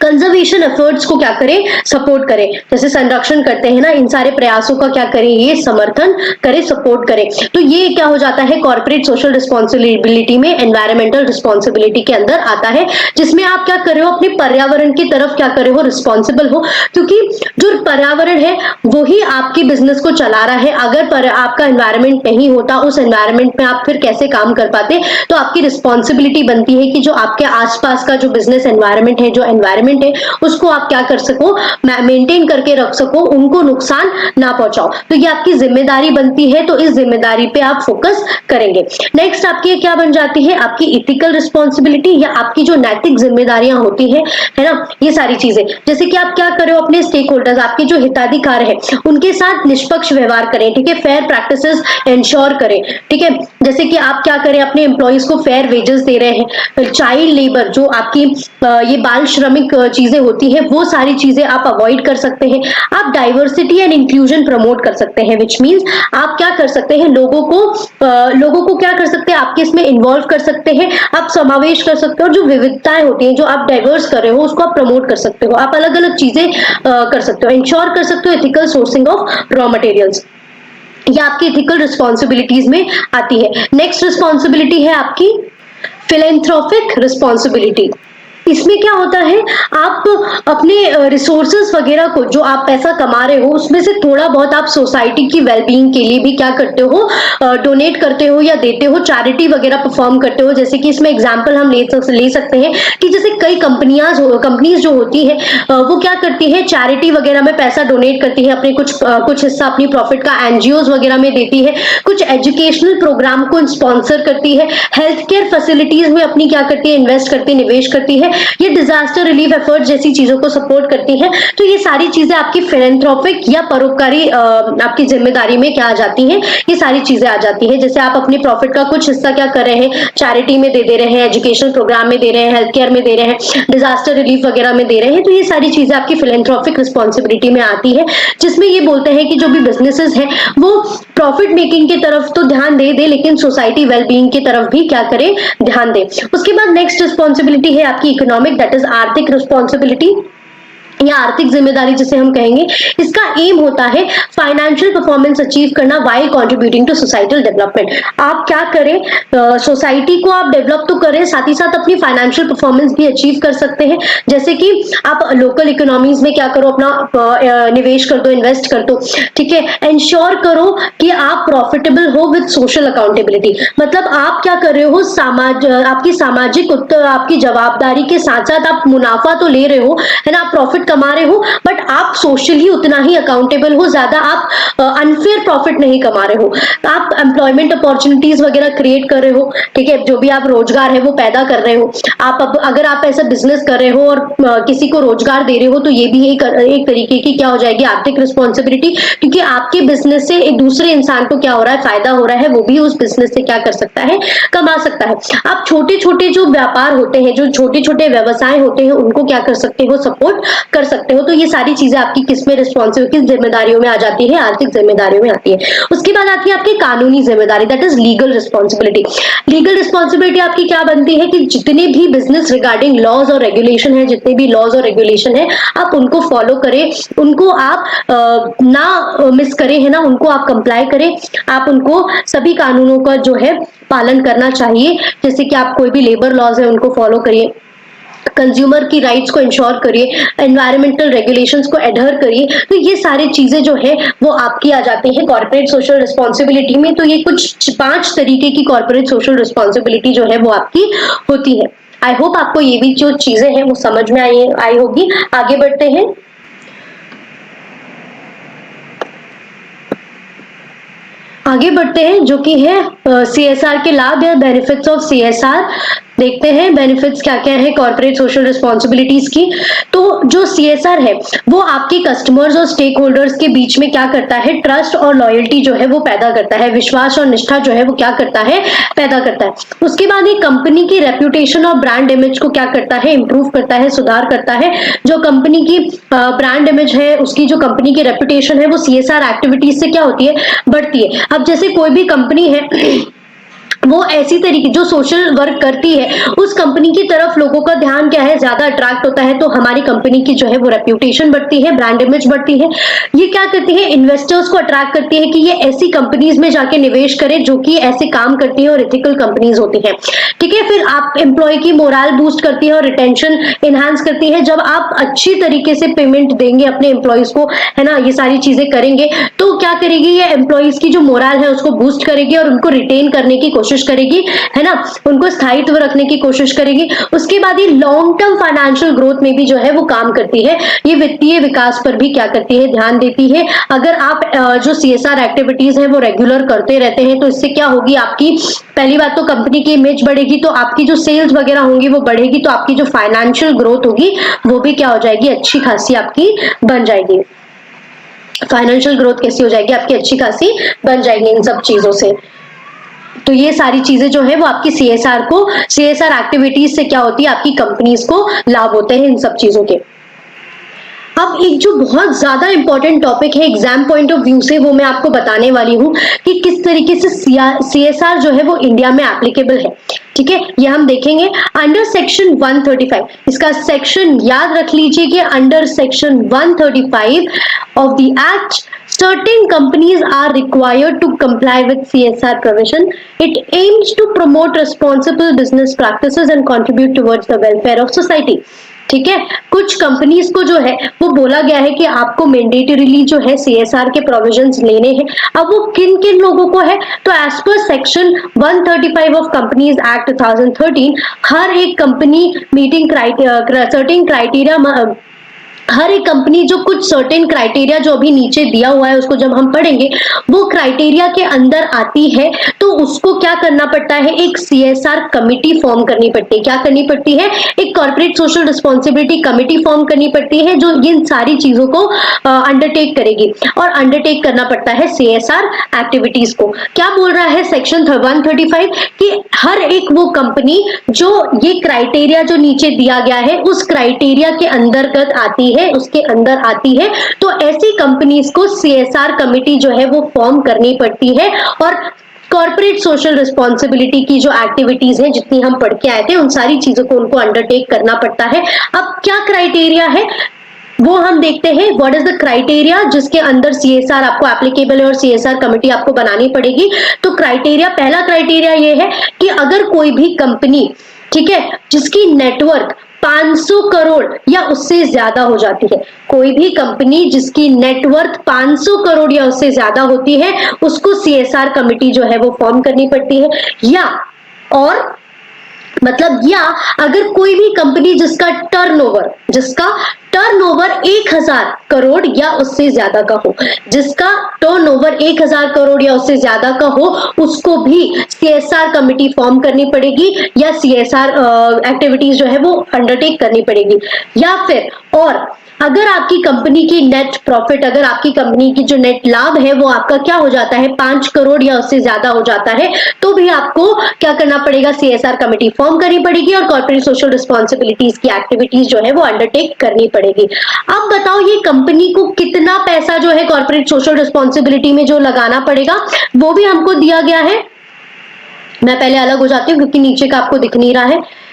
कंजर्वेशन एफर्ट्स को क्या करें, सपोर्ट करें, जैसे संरक्षण करते हैं ना, इन सारे प्रयासों का क्या करें, ये समर्थन करें, सपोर्ट करें। तो ये क्या हो जाता है, कॉर्पोरेट सोशल रिस्पॉन्सिबिलिटी में एनवायरमेंटल रिस्पॉन्सिबिलिटी के अंदर आता है, जिसमें आप क्या कर रहे हो, अपने पर्यावरण की तरफ क्या कर रहे हो, रिस्पॉन्सिबल हो, क्योंकि जो पर्यावरण है वो ही आपकी बिजनेस को चला रहा है। अगर आपका एनवायरमेंट नहीं होता, उस एनवायरमेंट में आप फिर कैसे काम कर पाते, तो आपकी रिस्पॉन्सिबिलिटी बनती है कि जो आपके आसपास का जो बिजनेस एनवायरमेंट है, जो एनवायरमेंट है, उसको आप क्या कर सको, मेंटेन करके रख सको, उनको नुकसान ना पहुंचाओ। तो ये आपकी जिम्मेदारी बनती है, तो इस जिम्मेदारी पे आप फोकस करेंगे। नेक्स्ट आपकी क्या बन जाती है, आपकी इथिकल रिस्पॉन्सिबिलिटी, या आपकी जो नैतिक जिम्मेदारियां होती है ना, ये सारी चीजें, जैसे कि आप क्या करो, अपने स्टेक होल्डर्स, आपके जो हिताधिकार है, उनके साथ निष्पक्ष व्यवहार करें, ठीक है, फेयर प्रैक्टिसेस इंश्योर करें, ठीक है, जैसे कि आप क्या करें, अपने एम्प्लॉइज को फेयर वेजेस दे रहे हैं, चाइल्ड लेबर, जो आपकी ये बाल श्रमिक चीजें होती है, वो सारी चीजें आप अवॉइड कर सकते हैं। आप डाइवर्सिटी एंड इंक्लूजन प्रमोट कर सकते हैं, विच मींस आप क्या कर सकते हैं, लोगों को क्या कर सकते हैं, आपके इसमें इन्वॉल्व कर सकते हैं, आप समावेश कर सकते हो, जो विविधताएं होती हैं, जो आप डाइवर्स कर रहे हो, उसको आप प्रमोट कर सकते हो, आप अलग अलग चीजें कर सकते हो, इंश्योर कर सकते हो ethical sourcing of raw materials, ये आपकी एथिकल रिस्पॉन्सिबिलिटीज में आती है। नेक्स्ट रिस्पॉन्सिबिलिटी है आपकी फिलेंथ्रोपिक रिस्पॉन्सिबिलिटी। इसमें क्या होता है, आप अपने रिसोर्सेज वगैरह को, जो आप पैसा कमा रहे हो, उसमें से थोड़ा बहुत आप सोसाइटी की वेलबींग के लिए भी क्या करते हो, डोनेट करते हो या देते हो, चैरिटी वगैरह परफॉर्म करते हो। जैसे कि इसमें एग्जांपल हम ले सकते हैं कि जैसे कई कंपनीज जो होती है, वो क्या करती है, चैरिटी वगैरह में पैसा डोनेट करती है, अपने कुछ हिस्सा अपनी प्रॉफिट का एनजीओज वगैरह में देती है, कुछ एजुकेशनल प्रोग्राम को स्पॉन्सर करती है, हेल्थ केयर फैसिलिटीज में अपनी क्या करती है, इन्वेस्ट करती है, निवेश करती है, ये डिजास्टर रिलीफ एफर्ट जैसी चीजों को सपोर्ट करती हैं। तो ये सारी चीजें आपकी फिलेंथ्रोपिक या परोपकारी आपकी जिम्मेदारी में क्या आ जाती हैं, ये सारी चीजें आ जाती हैं। जैसे आप अपने प्रॉफिट का कुछ हिस्सा क्या कर रहे हैं, चैरिटी में दे रहे हैं, एजुकेशन प्रोग्राम में दे रहे हैं, हेल्थ केयर में दे रहे हैं, डिजास्टर रिलीफ वगैरह में दे रहे हैं। तो ये सारी चीजें आपकी फिलेंथ्रोपिक रिस्पॉन्सिबिलिटी में आती है, जिसमें ये बोलते हैं कि जो भी बिजनेसेस हैं वो प्रॉफिट मेकिंग की तरफ तो ध्यान दे लेकिन सोसाइटी वेलबींग की तरफ भी क्या करें, ध्यान दे। उसके बाद नेक्स्ट रिस्पॉन्सिबिलिटी है आपकी इकोनॉमिक, दैट इज आर्थिक रिस्पॉन्सिबिलिटी या आर्थिक जिम्मेदारी जिसे हम कहेंगे। इसका एम होता है फाइनेंशियल परफॉर्मेंस अचीव करना while contributing to societal development. आप क्या करें, सोसाइटी को आप डेवलप तो करें, साथ ही साथ अपनी फाइनेंशियल परफॉर्मेंस भी अचीव कर सकते हैं। जैसे कि आप लोकल इकोनॉमीज में क्या करो, अपना निवेश कर दो, इन्वेस्ट कर दो, ठीक है, इंश्योर करो कि आप प्रॉफिटेबल हो विद सोशल अकाउंटेबिलिटी। मतलब आप क्या कर रहे हो, आपकी सामाजिक आपकी जवाबदारी के साथ साथ आप मुनाफा तो ले रहे हो, है ना, आप प्रॉफिट कमा रहे हो, बट आप सोशली उतना ही अकाउंटेबल हो, ज्यादा आप अनफेयर प्रॉफिट नहीं कमा रहे हो, आप एम्प्लॉयमेंट अपॉर्चुनिटीज वगैरह क्रिएट कर रहे हो, ठीक है, जो भी आप रोजगार है वो पैदा कर रहे हो। अगर आप ऐसा बिजनेस कर रहे हो और किसी को रोजगार दे रहे हो, तो ये भी एक तरीके की क्या हो जाएगी, आर्थिक रिस्पॉन्सिबिलिटी, क्योंकि आपके बिजनेस से एक दूसरे इंसान को क्या हो रहा है, फायदा हो रहा है, वो भी उस बिजनेस से क्या कर सकता है, कमा सकता है। आप छोटे छोटे जो व्यापार होते हैं, जो छोटे छोटे व्यवसाय होते हैं, उनको क्या कर सकते हो, सपोर्ट कर सकते हो। तो ये सारी चीजें आपकी किसमें रिस्पॉन्सिबिलिटी, किस जिम्मेदारियों में आ जाती है, आर्थिक जिम्मेदारियों में आती है। उसके बाद आती है आपकी कानूनी जिम्मेदारी, that is legal responsibility. Legal responsibility आपकी क्या बनती है कि जितने भी बिजनेस रिगार्डिंग लॉज और रेगुलेशन है, जितने भी लॉज और रेगुलेशन है, आप उनको फॉलो करें, उनको आप ना मिस करें, है ना, उनको आप कंप्लाई करें, आप उनको सभी कानूनों का जो है पालन करना चाहिए। जैसे कि आप कोई भी लेबर लॉज है उनको फॉलो करिए, कंज्यूमर की राइट्स को इंश्योर करिए, एनवायरमेंटल रेगुलेशंस को एडहर करिए। तो ये सारी चीजें जो है वो आपकी आ जाती है कॉर्पोरेट सोशल रिस्पॉन्सिबिलिटी में। तो ये कुछ 5 तरीके की कॉर्पोरेट सोशल रिस्पॉन्सिबिलिटी जो है वो आपकी होती है। आई होप आपको ये भी जो चीजें हैं वो समझ में आई होगी। आगे बढ़ते हैं। जो कि है CSR के लाभ या बेनिफिट्स ऑफ CSR। देखते हैं बेनिफिट्स क्या क्या है कॉर्पोरेट सोशल रिस्पॉन्सिबिलिटीज की। तो जो सीएसआर है वो आपके कस्टमर्स और स्टेक होल्डर्स के बीच में क्या करता है, ट्रस्ट और लॉयल्टी जो है वो पैदा करता है, विश्वास और निष्ठा जो है वो क्या करता है, पैदा करता है। उसके बाद ये कंपनी की रेप्यूटेशन और ब्रांड इमेज को क्या करता है, इंप्रूव करता है, सुधार करता है। जो कंपनी की ब्रांड इमेज है, उसकी जो कंपनी की रेप्यूटेशन है वो सीएसआर एक्टिविटीज से क्या होती है, बढ़ती है। अब जैसे कोई भी कंपनी है वो ऐसी तरीके जो सोशल वर्क करती है उस कंपनी की तरफ लोगों का ध्यान क्या है, ज्यादा अट्रैक्ट होता है, तो हमारी कंपनी की जो है वो रेप्यूटेशन बढ़ती है, ब्रांड इमेज बढ़ती है। ये क्या करती है, इन्वेस्टर्स को अट्रैक्ट करती है कि ये ऐसी कंपनीज में जाके निवेश करें जो कि ऐसे काम करती है और एथिकल कंपनीज होती है। ठीक है, फिर आप एम्प्लॉय की मोरल बूस्ट करती है और रिटेंशन एनहांस करती है। जब आप अच्छी तरीके से पेमेंट देंगे अपने एम्प्लॉयज को, है ना, ये सारी चीजें करेंगे तो क्या करेगी, ये एम्प्लॉयज की जो मोरल है उसको बूस्ट करेगी और उनको रिटेन करने की कोशिश करेगी, है ना, उनको स्थायित्व रखने की कोशिश करेगी। उसके बाद ये लॉन्ग टर्म फाइनेंशियल ग्रोथ में भी जो है वो काम करती है, ये वित्तीय विकास पर भी क्या करती है, ध्यान देती है। अगर आप जो सीएसआर एक्टिविटीज है वो रेगुलर करते रहते हैं तो इससे क्या होगी, आपकी पहली बात तो कंपनी की इमेज बढ़ेगी, तो आपकी जो सेल्स वगैरह होंगी वो बढ़ेगी, तो आपकी जो फाइनेंशियल ग्रोथ होगी वो भी क्या हो जाएगी, अच्छी खासी आपकी बन जाएगी। फाइनेंशियल ग्रोथ कैसी हो जाएगी आपकी, अच्छी खासी बन जाएगी इन सब चीजों से। तो ये सारी चीजें जो है वो आपकी सीएसआर एक्टिविटीज से क्या होती है, आपकी कंपनीज को लाभ होते हैं इन सब चीजों के। अब एक जो बहुत ज्यादा इंपॉर्टेंट टॉपिक है एग्जाम पॉइंट ऑफ व्यू से, वो मैं आपको बताने वाली हूँ कि किस तरीके से सीएसआर जो है वो इंडिया में एप्लीकेबल है। ठीक है, ये हम देखेंगे अंडर सेक्शन 135। इसका सेक्शन याद रख लीजिए कि under section 135 of the act certain companies are required to comply with CSR provision. It aims to promote responsible business practices and contribute towards the welfare of society. ठीक है, कुछ companies को जो है वो बोला गया है कि आपको मैंडेटरीली जो है सीएसआर के प्रोविजंस लेने हैं। अब वो किन किन लोगों को है, तो as per section 135 of companies act 2013 हर एक कंपनी मीटिंग सर्टेन क्राइटेरिया, हर एक कंपनी जो कुछ सर्टेन क्राइटेरिया जो अभी नीचे दिया हुआ है उसको जब हम पढ़ेंगे वो क्राइटेरिया के अंदर आती है तो उसको क्या करना पड़ता है, एक सीएसआर कमिटी फॉर्म करनी पड़ती है। क्या करनी पड़ती है, एक corporate social responsibility committee form करनी पड़ती है जो इन सारी चीजों को अंडरटेक करेगी और अंडरटेक करना पड़ता है सीएसआर एक्टिविटीज को। क्या बोल रहा है सेक्शन 135 कि हर एक वो कंपनी जो ये क्राइटेरिया जो नीचे दिया गया है उस क्राइटेरिया के अंतर्गत आती है, उसके अंदर आती है, तो ऐसी कंपनीज को सीएसआर कमिटी जो है वो फॉर्म करनी पड़ती है और कॉर्पोरेट सोशल रिस्पॉन्सिबिलिटी की जो एक्टिविटीज हैं जितनी हम पढ़ के आए थे उन सारी चीजों को उनको अंडरटेक करना पड़ता है। अब क्या क्राइटेरिया है वो हम देखते हैं, व्हाट इज द क्राइटेरिया जिसके अंदर सीएसआर आपको एप्लीकेबल है और सीएसआर कमिटी आपको बनानी पड़ेगी। तो क्राइटेरिया, पहला क्राइटेरिया ये है कि अगर कोई भी कंपनी, ठीक है, जिसकी नेटवर्क 500 करोड़ या उससे ज्यादा हो जाती है, कोई भी कंपनी जिसकी नेटवर्थ 500 करोड़ या उससे ज्यादा होती है उसको सीएसआर कमिटी जो है वो फॉर्म करनी पड़ती है। या और मतलब या अगर कोई भी कंपनी जिसका टर्नओवर 1000 करोड़ या उससे ज्यादा का हो, जिसका टर्नओवर 1000 करोड़ या उससे ज्यादा का हो, उसको भी सीएसआर कमिटी फॉर्म करनी पड़ेगी या सीएसआर एक्टिविटीज जो है वो अंडरटेक करनी पड़ेगी। या फिर और अगर आपकी कंपनी की नेट प्रॉफिट, अगर आपकी कंपनी की जो नेट लाभ है वो आपका क्या हो जाता है 5 करोड़ या उससे ज्यादा हो जाता है, तो भी आपको क्या करना पड़ेगा, सीएसआर कमिटी फॉर्म करनी पड़ेगी और कॉर्पोरेट सोशल रिस्पॉन्सिबिलिटीज की एक्टिविटीज जो है वो अंडरटेक करनी पड़ेगी। अब बताओ ये कंपनी को कितना पैसा जो है कॉर्पोरेट सोशल रिस्पॉन्सिबिलिटी में जो लगाना पड़ेगा वो भी हमको दिया गया है। मैं पहले अलग हो जाती हूँ क्योंकि नीचे का आपको दिख नहीं रहा है।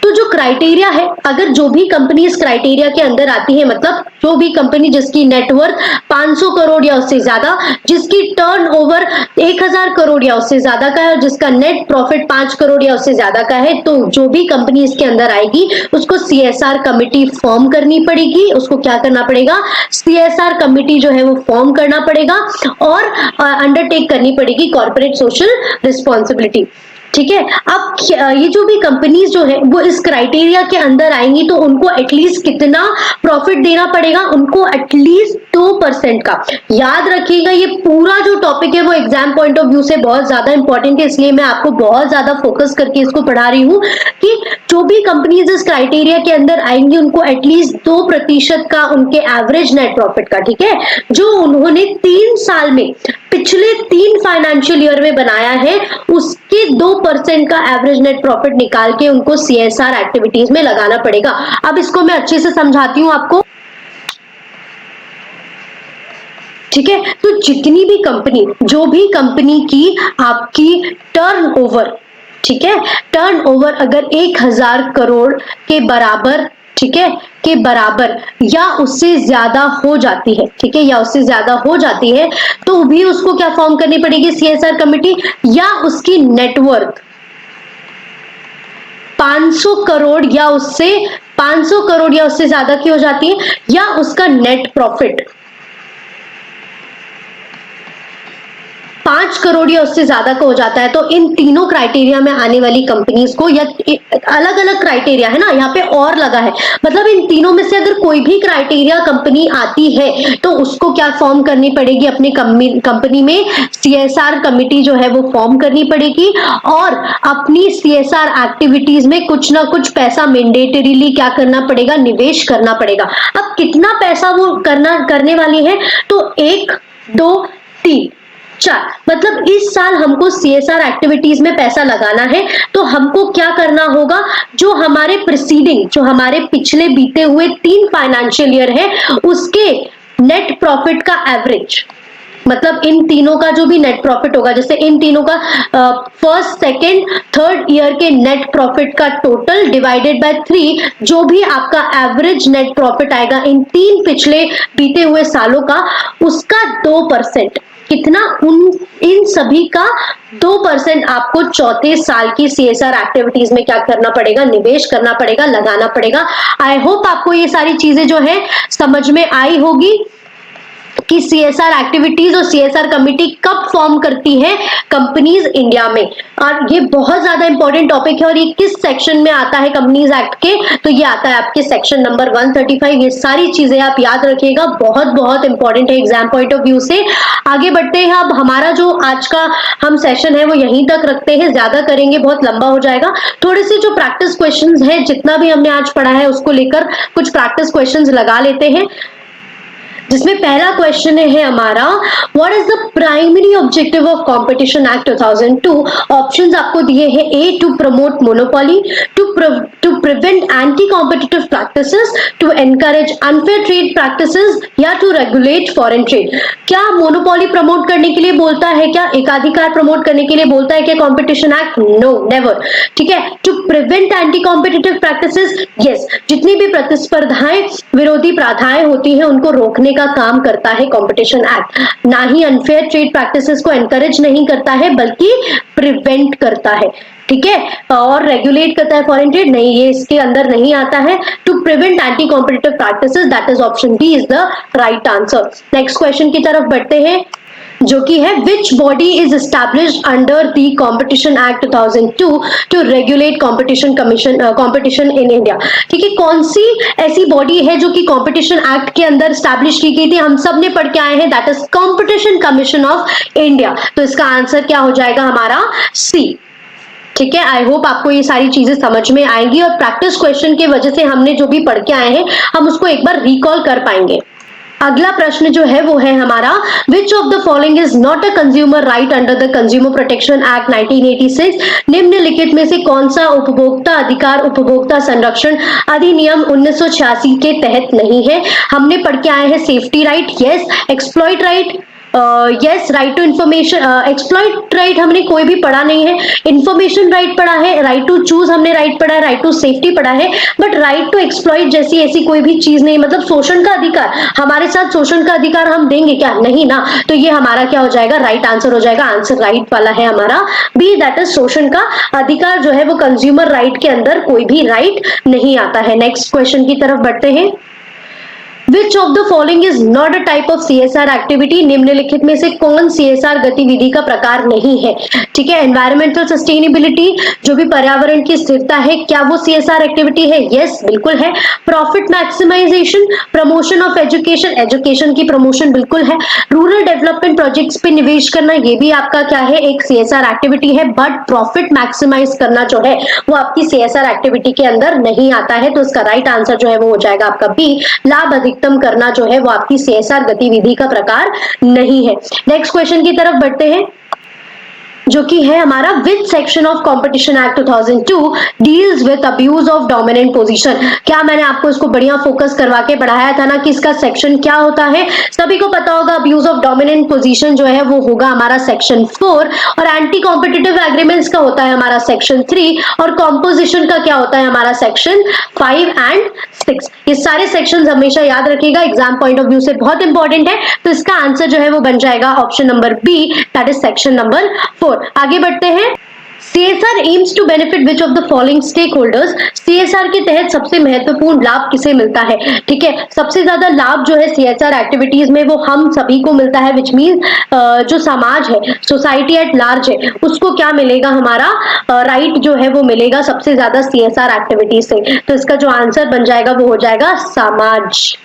तो जो क्राइटेरिया है, अगर जो भी कंपनी इस क्राइटेरिया के अंदर आती है, मतलब जो भी कंपनी जिसकी नेटवर्थ 500 करोड़ या उससे ज्यादा, जिसकी टर्नओवर 1000 करोड़ या उससे ज्यादा का है और जिसका नेट प्रॉफिट 5 करोड़ या उससे ज्यादा का है, तो जो भी कंपनी इसके अंदर आएगी उसको सीएसआर कमिटी फॉर्म करनी पड़ेगी। उसको क्या करना पड़ेगा, सीएसआर कमिटी जो है वो फॉर्म करना पड़ेगा और अंडरटेक करनी पड़ेगी कॉर्पोरेट सोशल रिस्पॉन्सिबिलिटी। ठीक है। अब ये जो भी कंपनीज जो है वो इस क्राइटेरिया के अंदर आएंगी तो उनको एटलीस्ट कितना प्रॉफिट देना पड़ेगा, उनको एटलीस्ट 2% का। याद रखिएगा ये पूरा जो टॉपिक है वो एग्जाम पॉइंट ऑफ व्यू से बहुत ज्यादा इंपॉर्टेंट है, इसलिए मैं आपको बहुत ज्यादा फोकस करके इसको पढ़ा रही हूँ कि जो भी कंपनीज इस क्राइटेरिया के अंदर आएंगी उनको एटलीस्ट 2% का उनके एवरेज नेट प्रॉफिट का, ठीक है, जो उन्होंने 3 साल में पिछले 3 फाइनेंशियल ईयर में बनाया है उसके 2% का एवरेज नेट प्रॉफिट निकाल के उनको CSR एक्टिविटीज में लगाना पड़ेगा। अब इसको मैं अच्छे से समझाती हूं आपको, ठीक है। तो जितनी भी कंपनी, जो भी कंपनी की आपकी टर्नओवर, ठीक है, टर्नओवर अगर 1000 करोड़ के बराबर, ठीक है, के बराबर या उससे ज्यादा हो जाती है, ठीक है, या उससे ज्यादा हो जाती है तो भी उसको क्या फॉर्म करनी पड़ेगी CSR कमेटी, या उसकी नेटवर्थ 500 करोड़ या उससे 500 करोड़ या उससे ज्यादा की हो जाती है, या उसका नेट प्रॉफिट 5 करोड़ या उससे ज्यादा का हो जाता है, तो इन तीनों क्राइटेरिया में आने वाली कंपनीज को, या अलग अलग क्राइटेरिया है ना, यहाँ पे और लगा है, मतलब इन तीनों में से अगर कोई भी क्राइटेरिया कंपनी आती है तो उसको क्या फॉर्म करनी पड़ेगी, अपनी कंपनी में CSR कमेटी जो है वो फॉर्म करनी पड़ेगी, और अपनी CSR एक्टिविटीज में कुछ ना कुछ पैसा मैंडेटरीली क्या करना पड़ेगा, निवेश करना पड़ेगा। अब कितना पैसा वो करने वाली है, तो 1 2 3 4, मतलब इस साल हमको CSR एक्टिविटीज में पैसा लगाना है तो हमको क्या करना होगा, जो हमारे प्रीसीडिंग, जो हमारे पिछले बीते हुए 3 फाइनेंशियल ईयर है उसके नेट प्रॉफिट का एवरेज, मतलब इन तीनों का जो भी नेट प्रॉफिट होगा, जैसे इन तीनों का फर्स्ट सेकेंड थर्ड ईयर के नेट प्रॉफिट का टोटल डिवाइडेड बाय 3, जो भी आपका एवरेज नेट प्रॉफिट आएगा इन 3 पिछले बीते हुए सालों का, उसका 2%, कितना, इन सभी का 2% आपको चौथे साल की CSR एक्टिविटीज में क्या करना पड़ेगा, निवेश करना पड़ेगा, लगाना पड़ेगा। आई होप आपको ये सारी चीजें जो है समझ में आई होगी कि CSR एक्टिविटीज और CSR कमेटी कब फॉर्म करती है कंपनीज इंडिया में, और ये बहुत ज्यादा इंपॉर्टेंट टॉपिक है। और ये किस सेक्शन में आता है कंपनीज एक्ट के, तो ये आता है आपके सेक्शन नंबर 135। ये सारी चीजें आप याद रखिएगा, बहुत बहुत इंपॉर्टेंट है एग्जाम पॉइंट ऑफ व्यू से। आगे बढ़ते हैं, अब हमारा जो आज का हम सेशन है वो यहीं तक रखते हैं, ज्यादा करेंगे बहुत लंबा हो जाएगा। थोड़े से जो प्रैक्टिस क्वेश्चंस हैं, जितना भी हमने आज पढ़ा है उसको लेकर कुछ प्रैक्टिस क्वेश्चंस लगा लेते हैं, जिसमें पहला क्वेश्चन है हमारा, what is the primary objective of competition act 2002। Options आपको दिए हैं, a to promote monopoly, to prevent anti competitive practices, to encourage unfair trade practices, या टू रेगुलेट फॉरेन ट्रेड। क्या मोनोपोली प्रमोट करने के लिए बोलता है, क्या एकाधिकार प्रमोट करने के लिए बोलता है क्या कॉम्पिटिशन एक्ट? No, never. ठीक है, to prevent anti competitive practices, yes, जितनी भी प्रतिस्पर्धाएं विरोधी प्रथाएं होती हैं उनको रोकने का काम करता है कंपटीशन एक्ट। ना ही अनफेयर ट्रेड प्रैक्टिसेस को एनकरेज नहीं करता है बल्कि प्रिवेंट करता है, ठीक है, और रेगुलेट करता है फॉरेन ट्रेड नहीं, ये इसके अंदर नहीं आता है। To prevent anti competitive practices, that is option B is the right answer. Next question की तरफ बढ़ते हैं, जो कि है which body is established under the competition act 2002 to regulate competition in India. ठीक है, कौन सी ऐसी बॉडी है जो कि कॉम्पिटिशन एक्ट के अंदर एस्टैब्लिश की गई थी, हम सब ने पढ़ के आए हैं, that is competition commission of India. तो इसका आंसर क्या हो जाएगा हमारा? सी। ठीक है, आई होप आपको ये सारी चीजें समझ में आएंगी और प्रैक्टिस क्वेश्चन की वजह से हमने जो भी पढ़ के आए हैं हम उसको एक बार रिकॉल कर पाएंगे। अगला प्रश्न जो है वो है हमारा, विच of the following is not a consumer right under the consumer protection act 1986। निम्नलिखित में से कौन सा उपभोक्ता अधिकार उपभोक्ता संरक्षण अधिनियम 1986 के तहत नहीं है? हमने पढ़ के आए हैं safety right, yes, exploit right, yes, right to information, exploit right हमने कोई भी पढ़ा नहीं है, इंफॉर्मेशन राइट पढ़ा है, राइट टू चूज हमने राइट पढ़ा है, राइट टू सेफ्टी पढ़ा है, बट राइट टू एक्सप्लॉइट जैसी ऐसी कोई भी चीज नहीं, मतलब शोषण का अधिकार, हमारे साथ शोषण का अधिकार हम देंगे क्या? नहीं ना, तो ये हमारा क्या हो जाएगा? राइट आंसर हो जाएगा। आंसर राइट वाला है हमारा बी, दैट इज शोषण का अधिकार जो है वो कंज्यूमर राइट के अंदर कोई भी राइट नहीं आता है। नेक्स्ट क्वेश्चन की तरफ बढ़ते हैं, विच of the following is not a type of CSR activity, निम्नलिखित में से कौन CSR गतिविधि का प्रकार नहीं है। ठीक है, एनवायरमेंटल सस्टेनेबिलिटी, जो भी पर्यावरण की स्थिरता है, क्या वो CSR एक्टिविटी है? यस, बिल्कुल है। Profit maximisation, promotion of education, education की प्रमोशन बिल्कुल है। रूरल डेवलपमेंट प्रोजेक्ट्स पे निवेश करना, ये भी आपका क्या है, एक CSR एक्टिविटी है। बट प्रॉफिट मैक्सिमाइज करना जो है वो आपकी CSR एक्टिविटी के अंदर नहीं आता है। तो इसका राइट आंसर जो है वो हो जाएगा आपका बी, लाभ अधिकतम करना जो है वो आपकी CSR गतिविधि का प्रकार नहीं है। नेक्स्ट क्वेश्चन की तरफ बढ़ते हैं, जो कि है हमारा, which section of competition act 2002 deals with abuse of dominant position. क्या मैंने आपको इसको बढ़िया फोकस करवा के पढ़ाया था ना कि इसका सेक्शन क्या होता है? सभी को पता होगा, अब्यूज ऑफ डोमिनेंट पोजीशन जो है वो होगा हमारा सेक्शन 4, और एंटी कॉम्पिटिटिव एग्रीमेंट्स का होता है हमारा सेक्शन 3, और कॉम्पोजिशन का क्या होता है हमारा सेक्शन 5 एंड 6। ये सारे सेक्शन हमेशा याद रखिएगा, एग्जाम पॉइंट ऑफ व्यू से बहुत इंपॉर्टेंट है। तो इसका आंसर जो है वो बन जाएगा option number B, that is section number 4। आगे बढ़ते हैं, CSR aims to benefit which of the following stakeholders. CSR के तहत सबसे महत्वपूर्ण लाभ किसे मिलता है? ठीक है, सबसे ज्यादा लाभ जो है CSR एक्टिविटीज में वो हम सभी को मिलता है, विच मीन जो समाज है, सोसाइटी एट लार्ज है, उसको क्या मिलेगा, हमारा राइट जो है वो मिलेगा सबसे ज्यादा CSR एक्टिविटीज से। तो इसका जो आंसर बन जाएगा वो हो जाएगा समाज।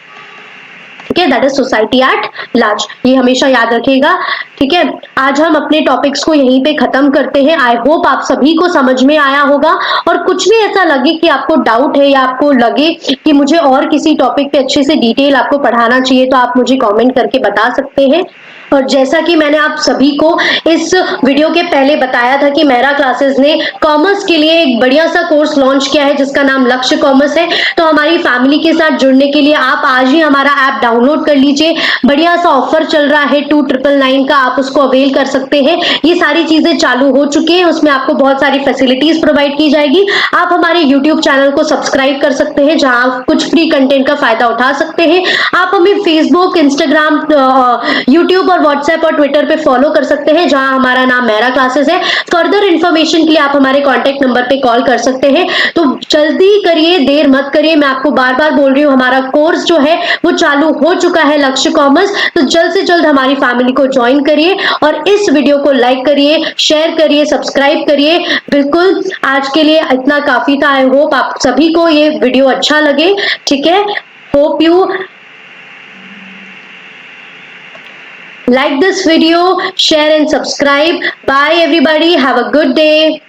ठीक है, that is society at large, ये हमेशा याद रखिएगा। ठीक है, आज हम अपने टॉपिक्स को यहीं पे खत्म करते हैं। आई होप आप सभी को समझ में आया होगा, और कुछ भी ऐसा लगे कि आपको डाउट है या आपको लगे कि मुझे और किसी टॉपिक पे अच्छे से डिटेल आपको पढ़ाना चाहिए, तो आप मुझे कमेंट करके बता सकते हैं। और जैसा कि मैंने आप सभी को इस वीडियो के पहले बताया था कि मेरा क्लासेस ने कॉमर्स के लिए एक बढ़िया सा कोर्स लॉन्च किया है जिसका नाम लक्ष्य कॉमर्स है। तो हमारी फैमिली के साथ जुड़ने के लिए आप आज ही हमारा ऐप डाउनलोड कर लीजिए। बढ़िया सा ऑफर चल रहा है 2999 का, आप उसको अवेल कर सकते हैं। ये सारी चीजें चालू हो चुकी हैं, उसमें आपको बहुत सारी फैसिलिटीज प्रोवाइड की जाएगी। आप हमारे YouTube चैनल को सब्सक्राइब कर सकते हैं, जहां आप कुछ फ्री कंटेंट का फायदा उठा सकते हैं। आप हमें फेसबुक, इंस्टाग्राम, यूट्यूब और व्हाट्सएप और ट्विटर पे फॉलो कर सकते हैं, जहां हमारा नाम मेरा क्लासेस है। फर्दर इन्फॉर्मेशन के लिए आप हमारे कॉन्टेक्ट नंबर पे कॉल कर सकते हैं। तो जल्दी करिए, देर मत करिए, मैं आपको बार बार बोल रही हूँ, हमारा कोर्स जो है वो चालू हो चुका है, लक्ष्य कॉमर्स। तो जल्द से जल्द हमारी फैमिली को ज्वाइन करिए, और इस वीडियो को लाइक करिए, शेयर करिए, सब्सक्राइब करिए। बिल्कुल, आज के लिए इतना काफी था। आई होप आप सभी को ये वीडियो अच्छा लगे। ठीक है, hope you like this video, share and subscribe. Bye everybody, have a good day.